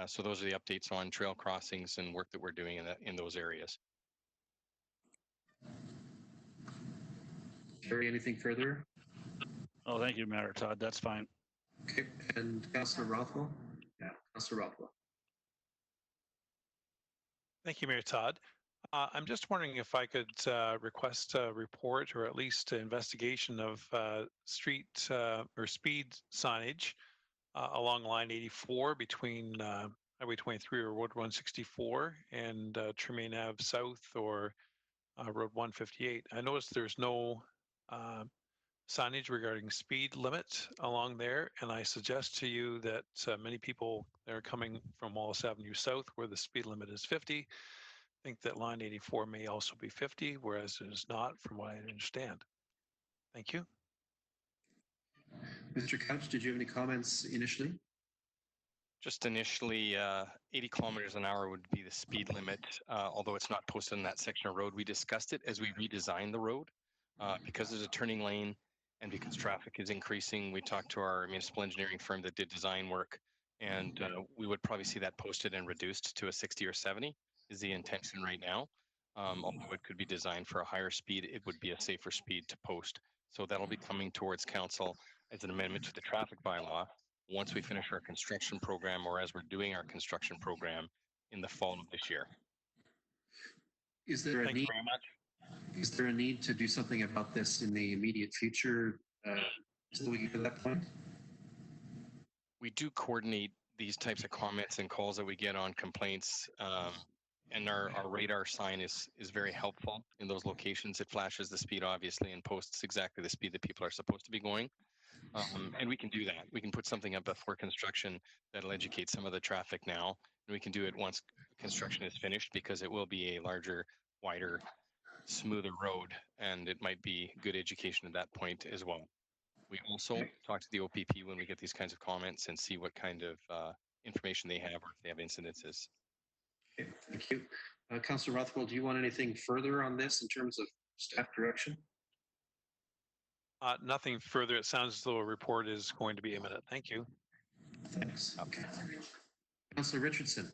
So those are the updates on trail crossings and work that we're doing in those areas. Carrie, anything further? Oh, thank you, Mayor Todd. That's fine. Okay, and Councillor Rothwell? Yeah, Councillor Rothwell. Thank you, Mayor Todd. I'm just wondering if I could request a report or at least an investigation of street or speed signage along line 84 between Highway 23 or Road 164 and Tremaine Ave South or Road 158. I noticed there's no signage regarding speed limit along there, and I suggest to you that many people that are coming from Wallace Avenue South, where the speed limit is 50, think that line 84 may also be 50, whereas it is not, from what I understand. Thank you. Mr. Couch, did you have any comments initially? Just initially, 80 kilometers an hour would be the speed limit, although it's not posted in that section of road. We discussed it as we redesigned the road because there's a turning lane and because traffic is increasing. We talked to our municipal engineering firm that did design work, and we would probably see that posted and reduced to a 60 or 70 is the intention right now. Although it could be designed for a higher speed, it would be a safer speed to post. So that'll be coming towards council as an amendment to the traffic bylaw once we finish our construction program or as we're doing our construction program in the fall of this year. Is there a need? Very much. Is there a need to do something about this in the immediate future so we get to that point? We do coordinate these types of comments and calls that we get on complaints. And our radar sign is very helpful in those locations. It flashes the speed, obviously, and posts exactly the speed that people are supposed to be going. And we can do that. We can put something up before construction that'll educate some of the traffic now. And we can do it once construction is finished because it will be a larger, wider, smoother road. And it might be good education at that point as well. We also talk to the OPP when we get these kinds of comments and see what kind of information they have or if they have incidences. Okay, thank you. Councillor Rothwell, do you want anything further on this in terms of staff direction? Nothing further. It sounds as though a report is going to be imminent. Thank you. Thanks. Okay. Councillor Richardson.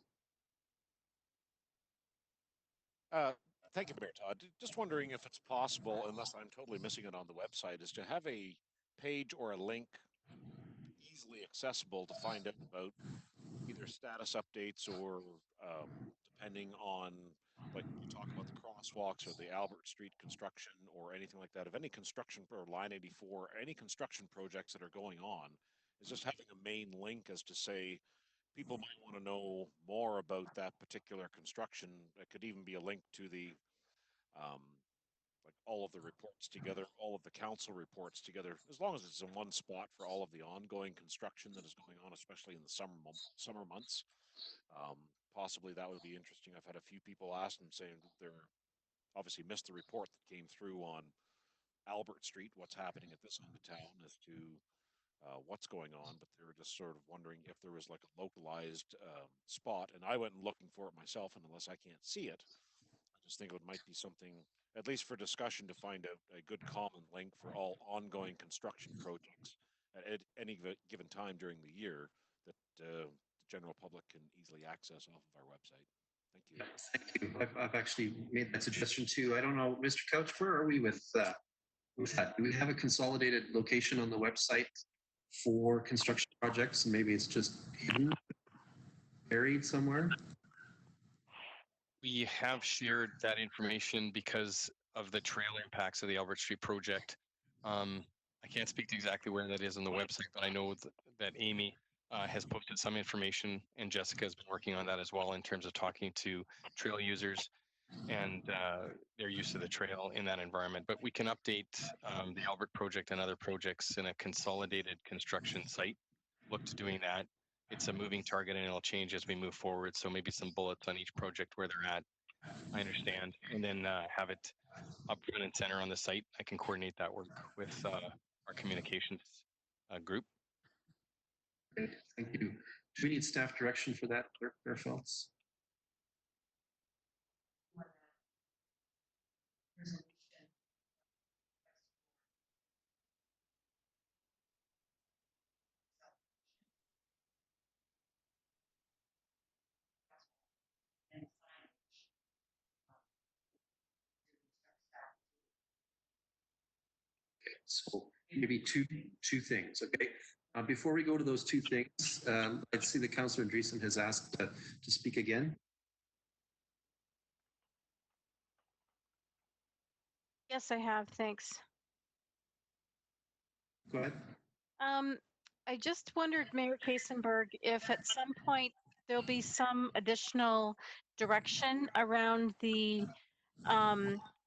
Thank you, Mayor Todd. Just wondering if it's possible, unless I'm totally missing it on the website, is to have a page or a link easily accessible to find out about either status updates or depending on, like you talk about the crosswalks or the Albert Street construction or anything like that. If any construction or line 84, any construction projects that are going on, is just having a main link as to say, people might want to know more about that particular construction. It could even be a link to the like all of the reports together, all of the council reports together, as long as it's in one spot for all of the ongoing construction that is going on, especially in the summer months. Possibly that would be interesting. I've had a few people ask them saying they're obviously missed the report that came through on Albert Street, what's happening at this end of town as to what's going on, but they were just sort of wondering if there was like a localized spot. And I went and looking for it myself, and unless I can't see it, I just think it might be something, at least for discussion, to find out a good common link for all ongoing construction projects at any given time during the year that the general public can easily access off of our website. Thank you. Thank you. I've actually made that suggestion too. I don't know, Mr. Couch, where are we with that? Do we have a consolidated location on the website for construction projects? And maybe it's just hidden, buried somewhere? We have shared that information because of the trail impacts of the Albert Street project. I can't speak to exactly where that is on the website, but I know that Amy has posted some information, and Jessica has been working on that as well in terms of talking to trail users and their use of the trail in that environment. But we can update the Albert project and other projects in a consolidated construction site. Look to doing that it's a moving target and it'll change as we move forward. So maybe some bullets on each project where they're at. I understand, and then have it up front and center on the site. I can coordinate that work with our communications group. Great, thank you. Do we need staff direction for that, Clerk Fairfields? So maybe two things, okay? Before we go to those two things, I see that Councillor Andreessen has asked to speak again. Yes, I have. Thanks. Go ahead. I just wondered, Mayor Kasenberg, if at some point there'll be some additional direction around the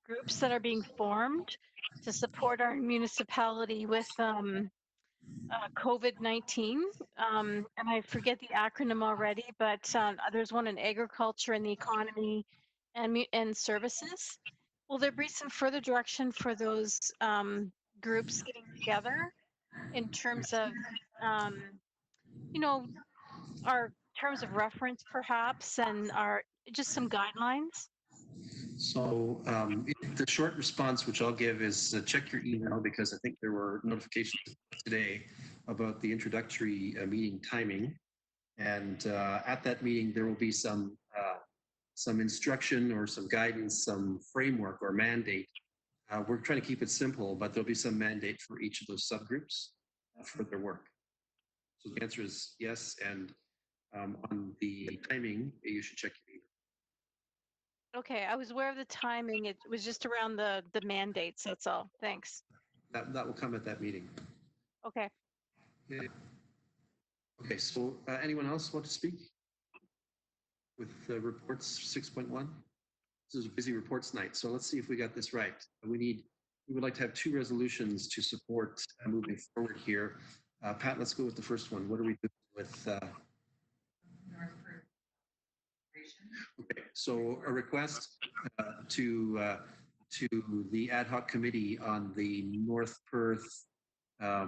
groups that are being formed to support our municipality with COVID-19. And I forget the acronym already, but there's one in agriculture and the economy and services. Will there be some further direction for those groups getting together in terms of, you know, our terms of reference perhaps, and our just some guidelines? So the short response, which I'll give, is check your email, because I think there were notifications today about the introductory meeting timing. And at that meeting, there will be some instruction or some guidance, some framework or mandate. We're trying to keep it simple, but there'll be some mandate for each of those subgroups for their work. So the answer is yes. And on the timing, you should check your email. Okay, I was aware of the timing. It was just around the mandates. That's all. Thanks. That will come at that meeting. Okay. Okay, so anyone else want to speak with reports 6.1? This is a busy reports night, so let's see if we got this right. We would like to have two resolutions to support moving forward here. Pat, let's go with the first one. What are we doing with? Okay, so a request to the ad hoc committee on the North Perth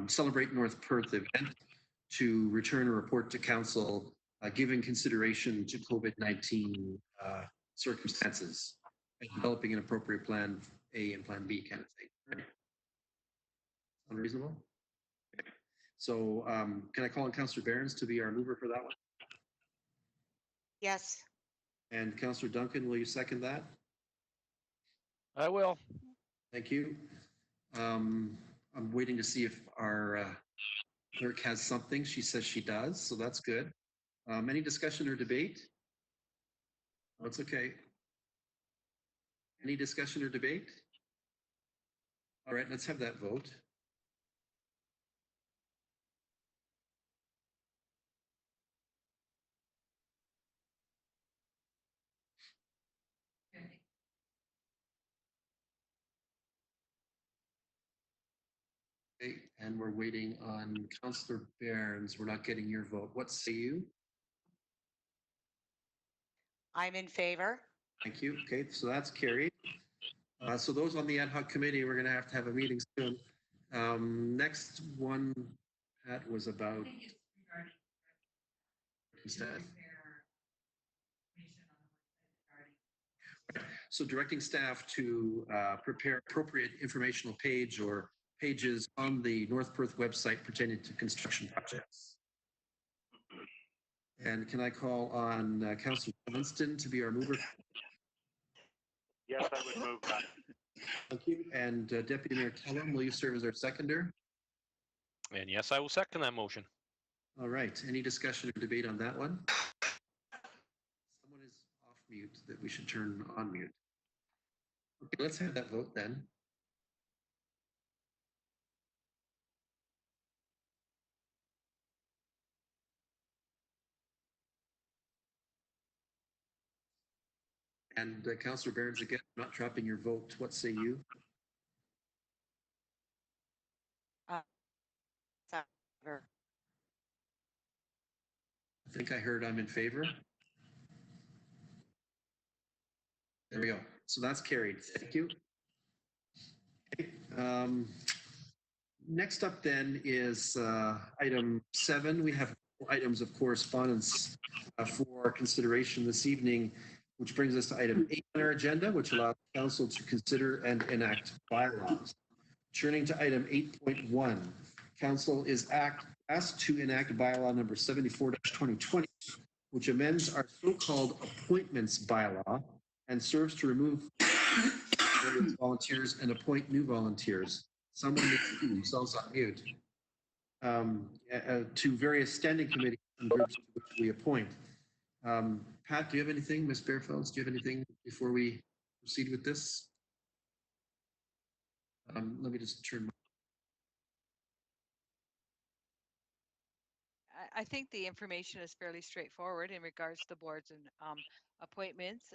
Celebrate North Perth event to return a report to council, giving consideration to COVID-19 circumstances and developing an appropriate plan A and plan B kind of thing. Right? Unreasonable? Okay. So can I call on Councillor Behrens to be our mover for that one? Yes. And Councillor Duncan, will you second that? I will. Thank you. I'm waiting to see if our clerk has something. She says she does, so that's good. Any discussion or debate? Oh, it's okay. Any discussion or debate? All right, let's have that vote. Okay, and we're waiting on Councillor Behrens. We're not getting your vote. What say you? I'm in favor. Thank you. Okay, so that's carried. So those on the ad hoc committee, we're going to have a meeting soon. Next one, Pat, was about staff. So directing staff to prepare appropriate informational page or pages on the North Perth website pertaining to construction projects. And can I call on Councillor Johnston to be our mover? Yes, I would move that. Thank you. And Deputy Mayor Kellum, will you serve as our seconder? And yes, I will second that motion. All right. Any discussion or debate on that one? Someone is off mute that we should turn on mute. Okay, let's have that vote then. And Councillor Behrens, again, not dropping your vote. What say you? I think I heard I'm in favor. There we go. So that's carried. Thank you. Okay. Next up then is item 7. We have items of correspondence for consideration this evening, which brings us to item 8 on our agenda, which allows council to consider and enact bylaws. Turning to item 8.1, council is asked to enact bylaw number 74-2020, which amends our so-called appointments bylaw and serves to remove volunteers and appoint new volunteers. Someone needs to keep themselves on mute. To various standing committees and groups to which we appoint. Pat, do you have anything? Ms. Bearfelds, do you have anything before we proceed with this? Let me just turn my I think the information is fairly straightforward in regards to boards and appointments.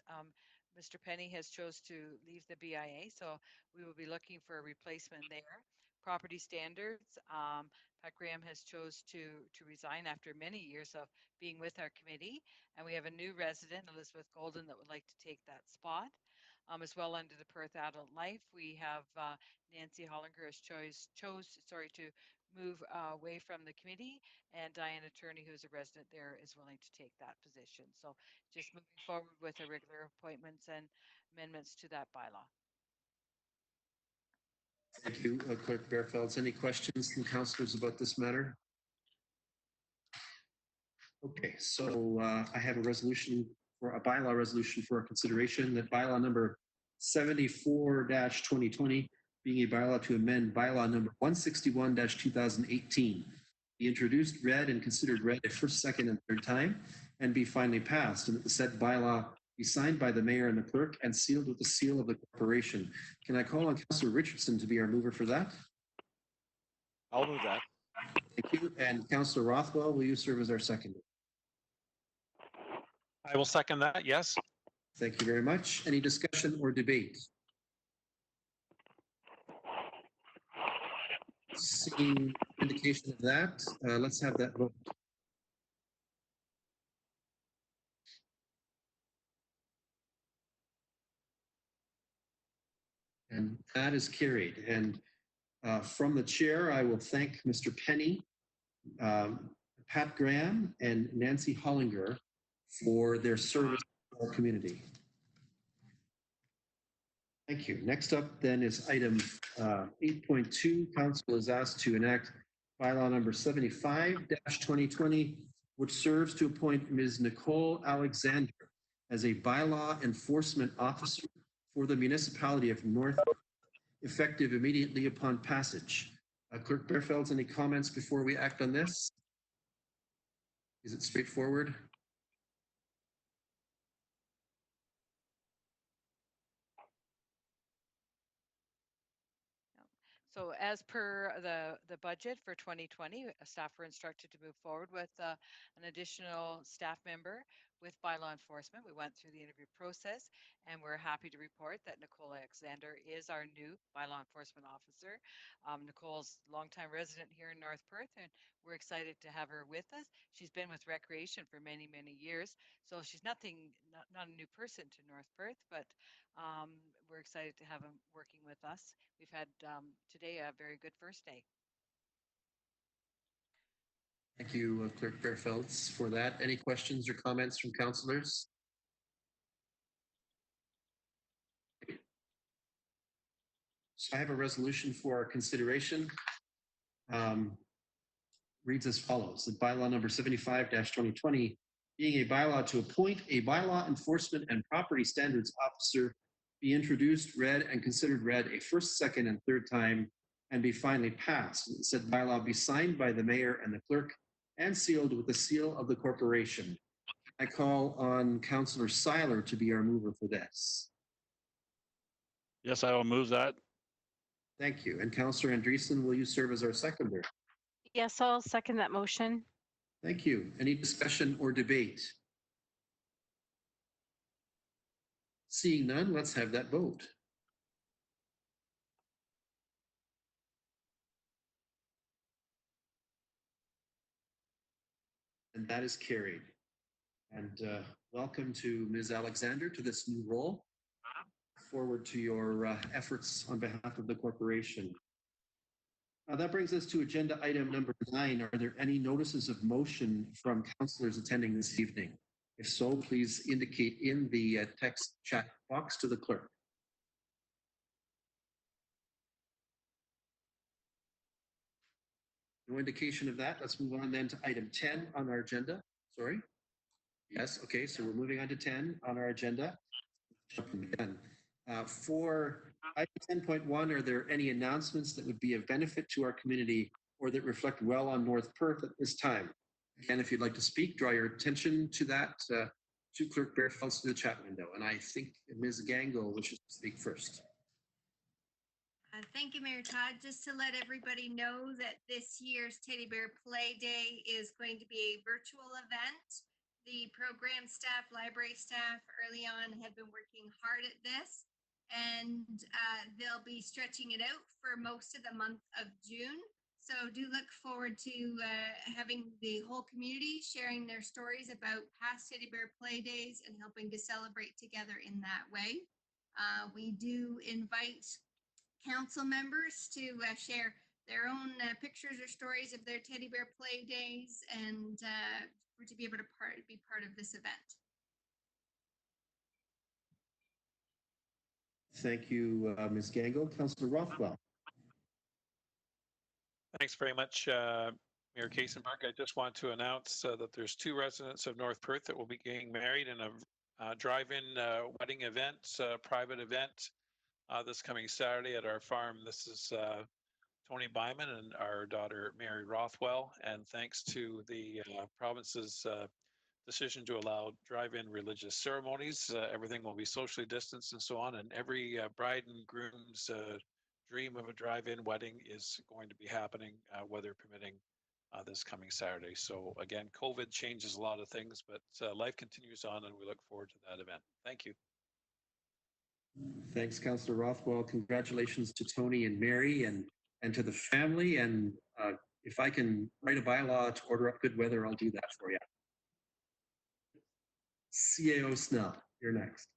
Mr. Penny has chose to leave the BIA, so we will be looking for a replacement there. Property standards, Pat Graham has chose to resign after many years of being with our committee, and we have a new resident, Elizabeth Golden, that would like to take that spot. As well, under the Perth Adult Life, we have Nancy Hollinger has chose to move away from the committee, and Diane Attorney, who's a resident there, is willing to take that position. So just moving forward with the regular appointments and amendments to that bylaw. Thank you, Clerk Bearfelds. Any questions from councillors about this matter? Okay, so I have a resolution for a bylaw resolution for consideration, that bylaw number 74-2020 being a bylaw to amend bylaw number 161-2018 be introduced, read, and considered read a first, second, and third time, and be finally passed, and that the said bylaw be signed by the mayor and the clerk and sealed with the seal of the corporation. Can I call on Councillor Richardson to be our mover for that? I'll move that. Thank you. And Councillor Rothwell, will you serve as our seconder? I will second that, yes. Thank you very much. Any discussion or debate? Seeing indication of that, let's have that vote. And that is carried. And from the chair, I will thank Mr. Penny, Pat Graham, and Nancy Hollinger for their service to our community. Thank you. Next up then is item 8.2. Council is asked to enact bylaw number 75-2020, which serves to appoint Ms. Nicole Alexander as a bylaw enforcement officer for the municipality of North, effective immediately upon passage. Clerk Bearfelds, any comments before we act on this? Is it straightforward? So as per the budget for 2020, staff were instructed to move forward with an additional staff member with bylaw enforcement. We went through the interview process, and we're happy to report that Nicole Alexander is our new bylaw enforcement officer. Nicole's a longtime resident here in North Perth, and we're excited to have her with us. She's been with Recreation for many, many years, so she's not a new person to North Perth, but we're excited to have him working with us. We've had today a very good first day. Thank you, Clerk Bearfelds, for that. Any questions or comments from councillors? So I have a resolution for our consideration. Reads as follows: that bylaw number 75-2020, being a bylaw to appoint a bylaw enforcement and property standards officer, be introduced, read, and considered read a first, second, and third time, and be finally passed. And said bylaw be signed by the mayor and the clerk and sealed with the seal of the corporation. I call on Councillor Seiler to be our mover for this. Yes, I will move that. Thank you. And Councillor Andreessen, will you serve as our seconder? Yes, I'll second that motion. Thank you. Any discussion or debate? Seeing none, let's have that vote. And that is carried. And welcome to Ms. Alexander to this new role. Forward to your efforts on behalf of the corporation. That brings us to agenda item number 9. Are there any notices of motion from councillors attending this evening? If so, please indicate in the text chat box to the clerk. No indication of that. Let's move on then to item 10 on our agenda. Sorry. Yes, okay, so we're moving on to 10 on our agenda. Again. For item 10.1, are there any announcements that would be of benefit to our community or that reflect well on North Perth at this time? Again, if you'd like to speak, draw your attention to that to Clerk Bearfield through the chat window. And I think Ms. Gango wishes to speak first. Thank you, Mayor Todd. Just to let everybody know that this year's Teddy Bear Play Day is going to be a virtual event. The program staff, library staff early on have been working hard at this, and they'll be stretching it out for most of the month of June. So do look forward to having the whole community sharing their stories about past Teddy Bear Play Days and helping to celebrate together in that way. We do invite council members to share their own pictures or stories of their Teddy Bear Play Days and for to be able to be part of this event. Thank you, Ms. Gango. Councillor Rothwell. Thanks very much, Mayor Kaysenberg. I just want to announce that there's 2 residents of North Perth that will be getting married in a drive-in wedding event, private event this coming Saturday at our farm. This is Tony Byman and our daughter Mary Rothwell, and thanks to the province's decision to allow drive-in religious ceremonies, everything will be socially distanced and so on, and every bride and groom's dream of a drive-in wedding is going to be happening, weather permitting, this coming Saturday. So again, COVID changes a lot of things, but life continues on, and we look forward to that event. Thank you. Thanks, Councillor Rothwell. Congratulations to Tony and Mary and to the family. And if I can write a bylaw to order up good weather, I'll do that for you. CAO Snell, you're next.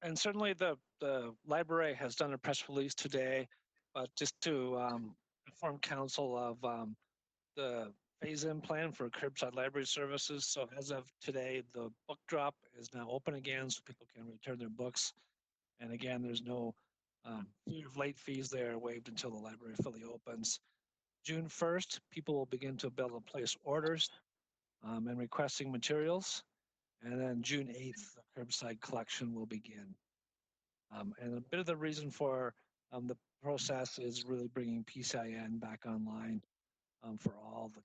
And certainly the library has done a press release today, but just to inform council of the phase-in plan for curbside library services. So as of today, the book drop is now open again, so people can return their books. And again, there's no late fees there waived until the library fully opens. June 1st, people will begin to be able to place orders and requesting materials. And then June 8th, the curbside collection will begin. And a bit of the reason for the process is really bringing PCIN back online for all the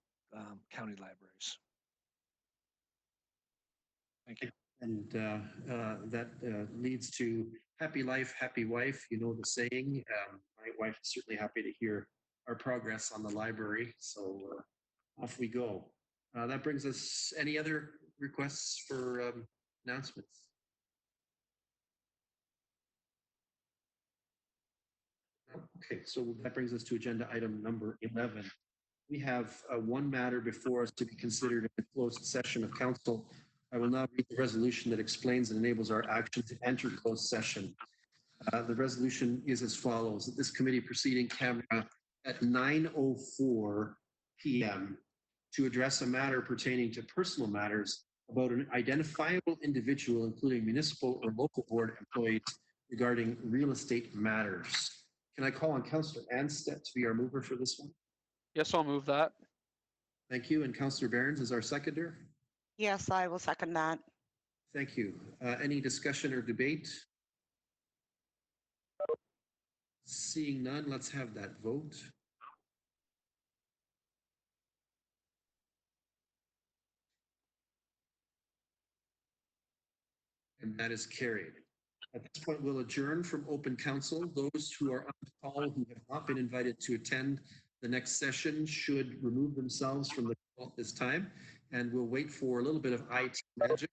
county libraries. Thank you. And that leads to happy life, happy wife. You know the saying. My wife is certainly happy to hear our progress on the library. So off we go. That brings us, any other requests for announcements? Okay, so that brings us to agenda item number 11. We have one matter before us to be considered in a closed session of council. I will now read the resolution that explains and enables our action to enter closed session. The resolution is as follows: that this committee proceeding camera at 9:04 p.m. to address a matter pertaining to personal matters about an identifiable individual, including municipal or local board employees, regarding real estate matters. Can I call on Councillor Anstead to be our mover for this one? Yes, I'll move that. Thank you. And Councillor Behrens is our seconder. Yes, I will second that. Thank you. Any discussion or debate? Seeing none, let's have that vote. And that is carried. At this point, we'll adjourn from open council. Those who are on the call who have not been invited to attend the next session should remove themselves from the call at this time. And we'll wait for a little bit of IT magic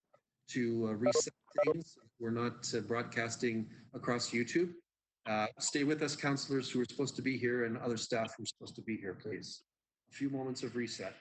to reset things. We're not broadcasting across YouTube. Stay with us, councillors who are supposed to be here, and other staff who are supposed to be here, please. A few moments of reset.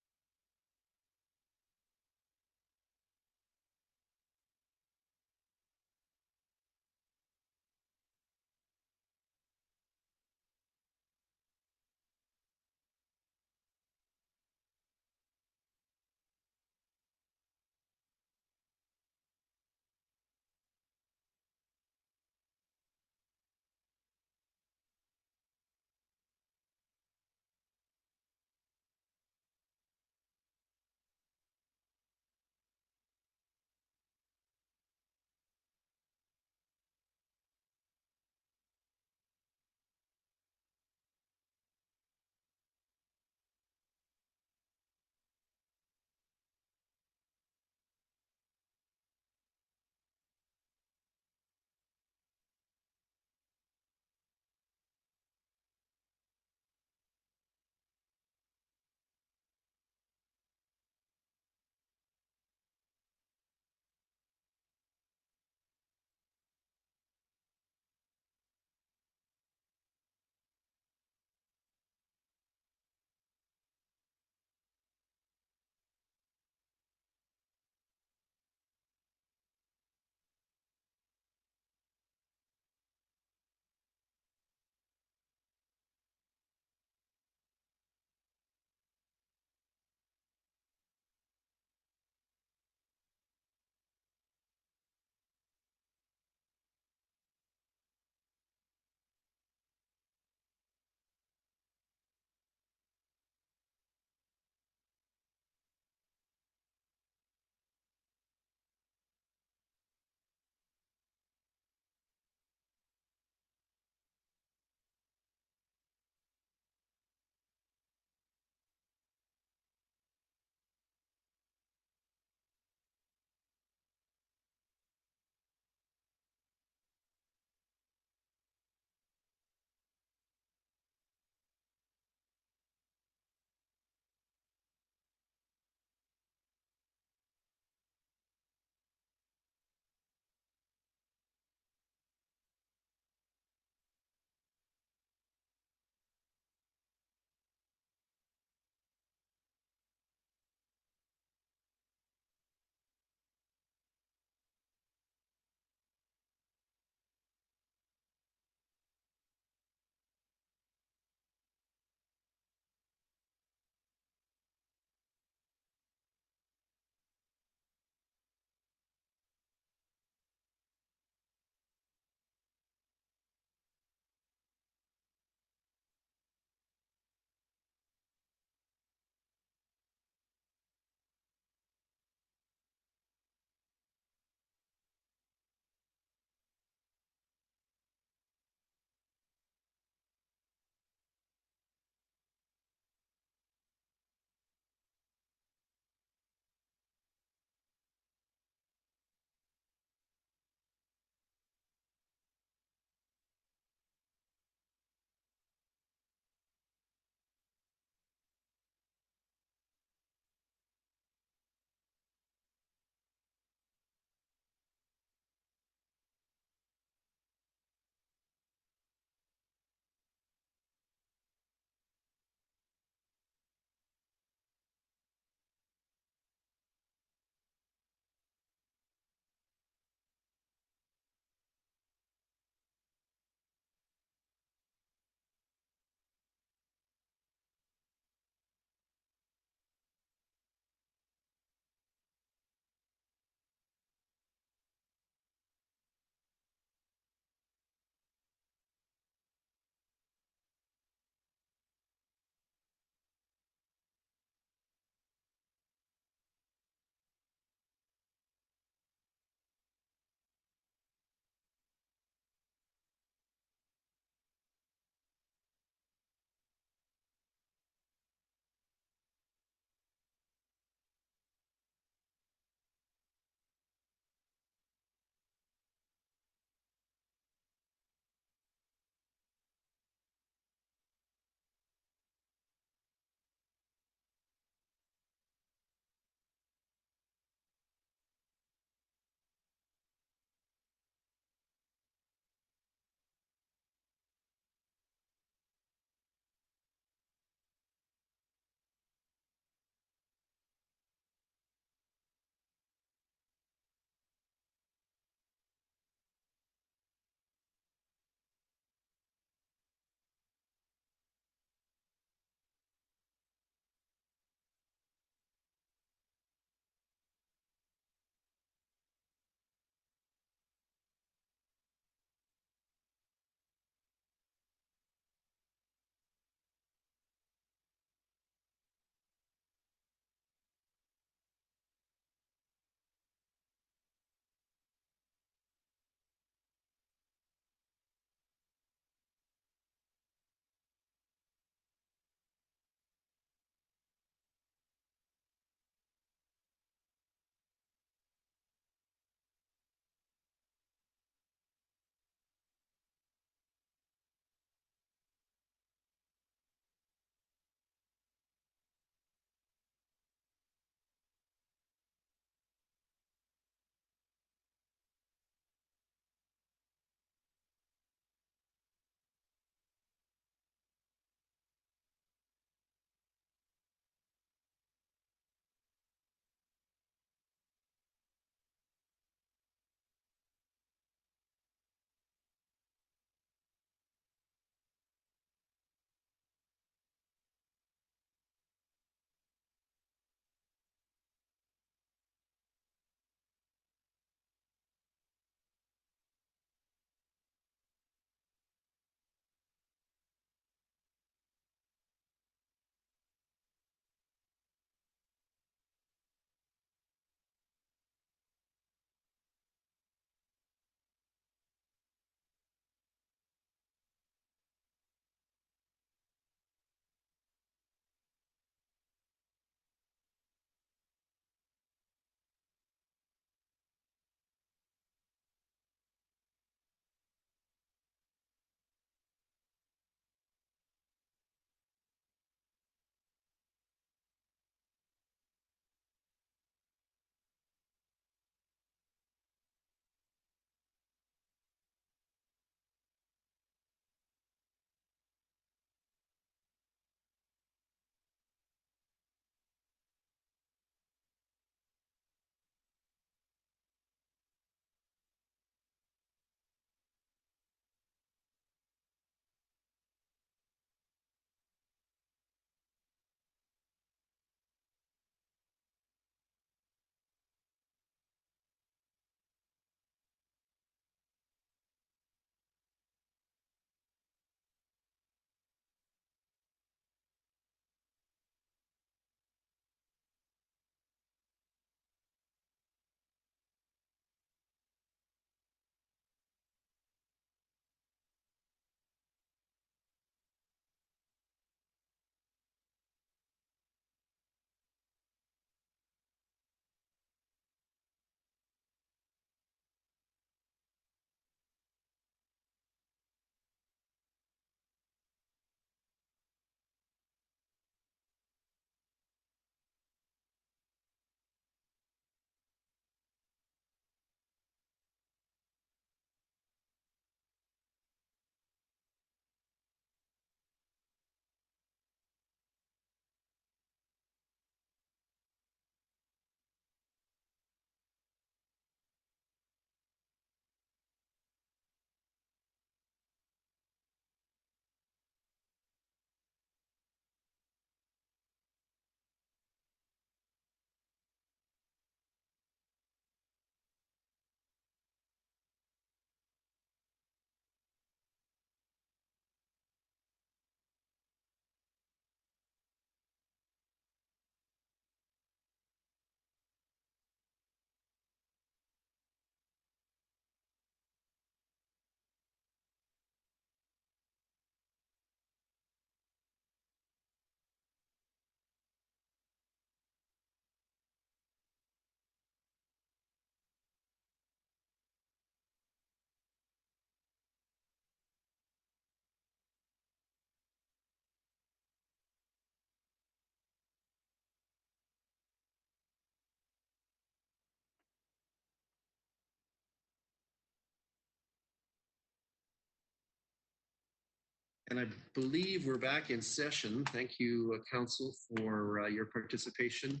And I believe we're back in session. Thank you, Council, for your participation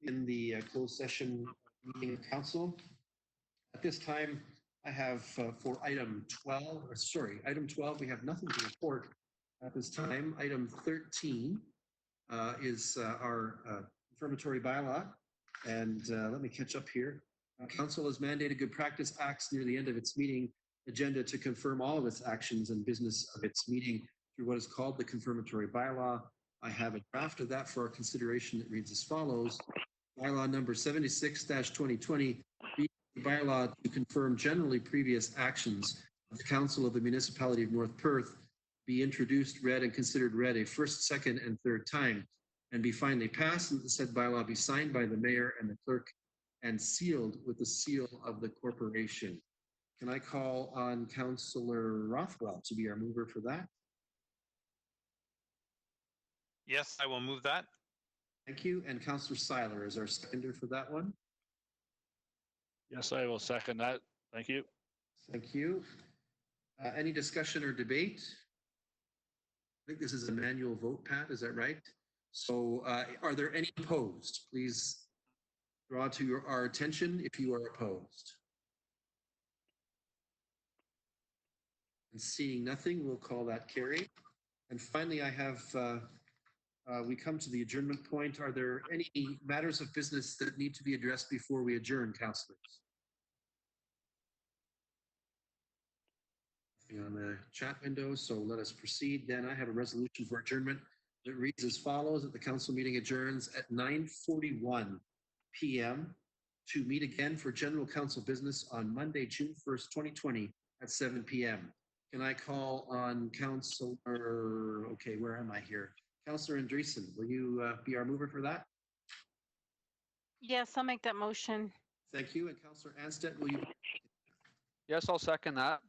in the closed session meeting of Council. At this time, I have for item 12, item 12, we have nothing to report at this time. Item 13 is our confirmatory bylaw. And let me catch up here. Council has mandated good practice acts near the end of its meeting agenda to confirm all of its actions and business of its meeting through what is called the confirmatory bylaw. I have a draft of that for our consideration. It reads as follows. Bylaw number 76-2020, the bylaw to confirm generally previous actions of the Council of the Municipality of North Perth be introduced, read, and considered read a first, second, and third time, and be finally passed, and that the said bylaw be signed by the mayor and the clerk and sealed with the seal of the corporation. Can I call on Councillor Rothwell to be our mover for that? Yes, I will move that. Thank you. And Councillor Seiler is our seconder for that one. Yes, I will second that. Thank you. Thank you. Any discussion or debate? I think this is a manual vote, Pat, is that right? So are there any opposed? Please draw to our attention if you are opposed. And seeing nothing, we'll call that carried. And finally, I have, we come to the adjournment point. Are there any matters of business that need to be addressed before we adjourn, councillors? Nothing on the chat window, so let us proceed. Then I have a resolution for adjournment that reads as follows: that the council meeting adjourns at 9:41 p.m. to meet again for general council business on Monday, June 1st, 2020 at 7 p.m. Can I call on Councillor, okay, where am I here? Councillor Andreessen, will you be our mover for that? Yes, I'll make that motion. Thank you. And Councillor Anstead, will you? Yes, I'll second that.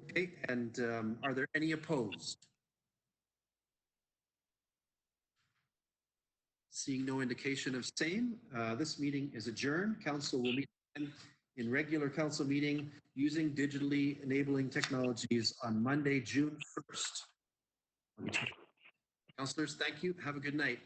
Okay, and are there any opposed? Seeing no indication of same, this meeting is adjourned. Council will meet again in regular council meeting using digitally enabling technologies on Monday, June 1st. Councillors, thank you. Have a good night.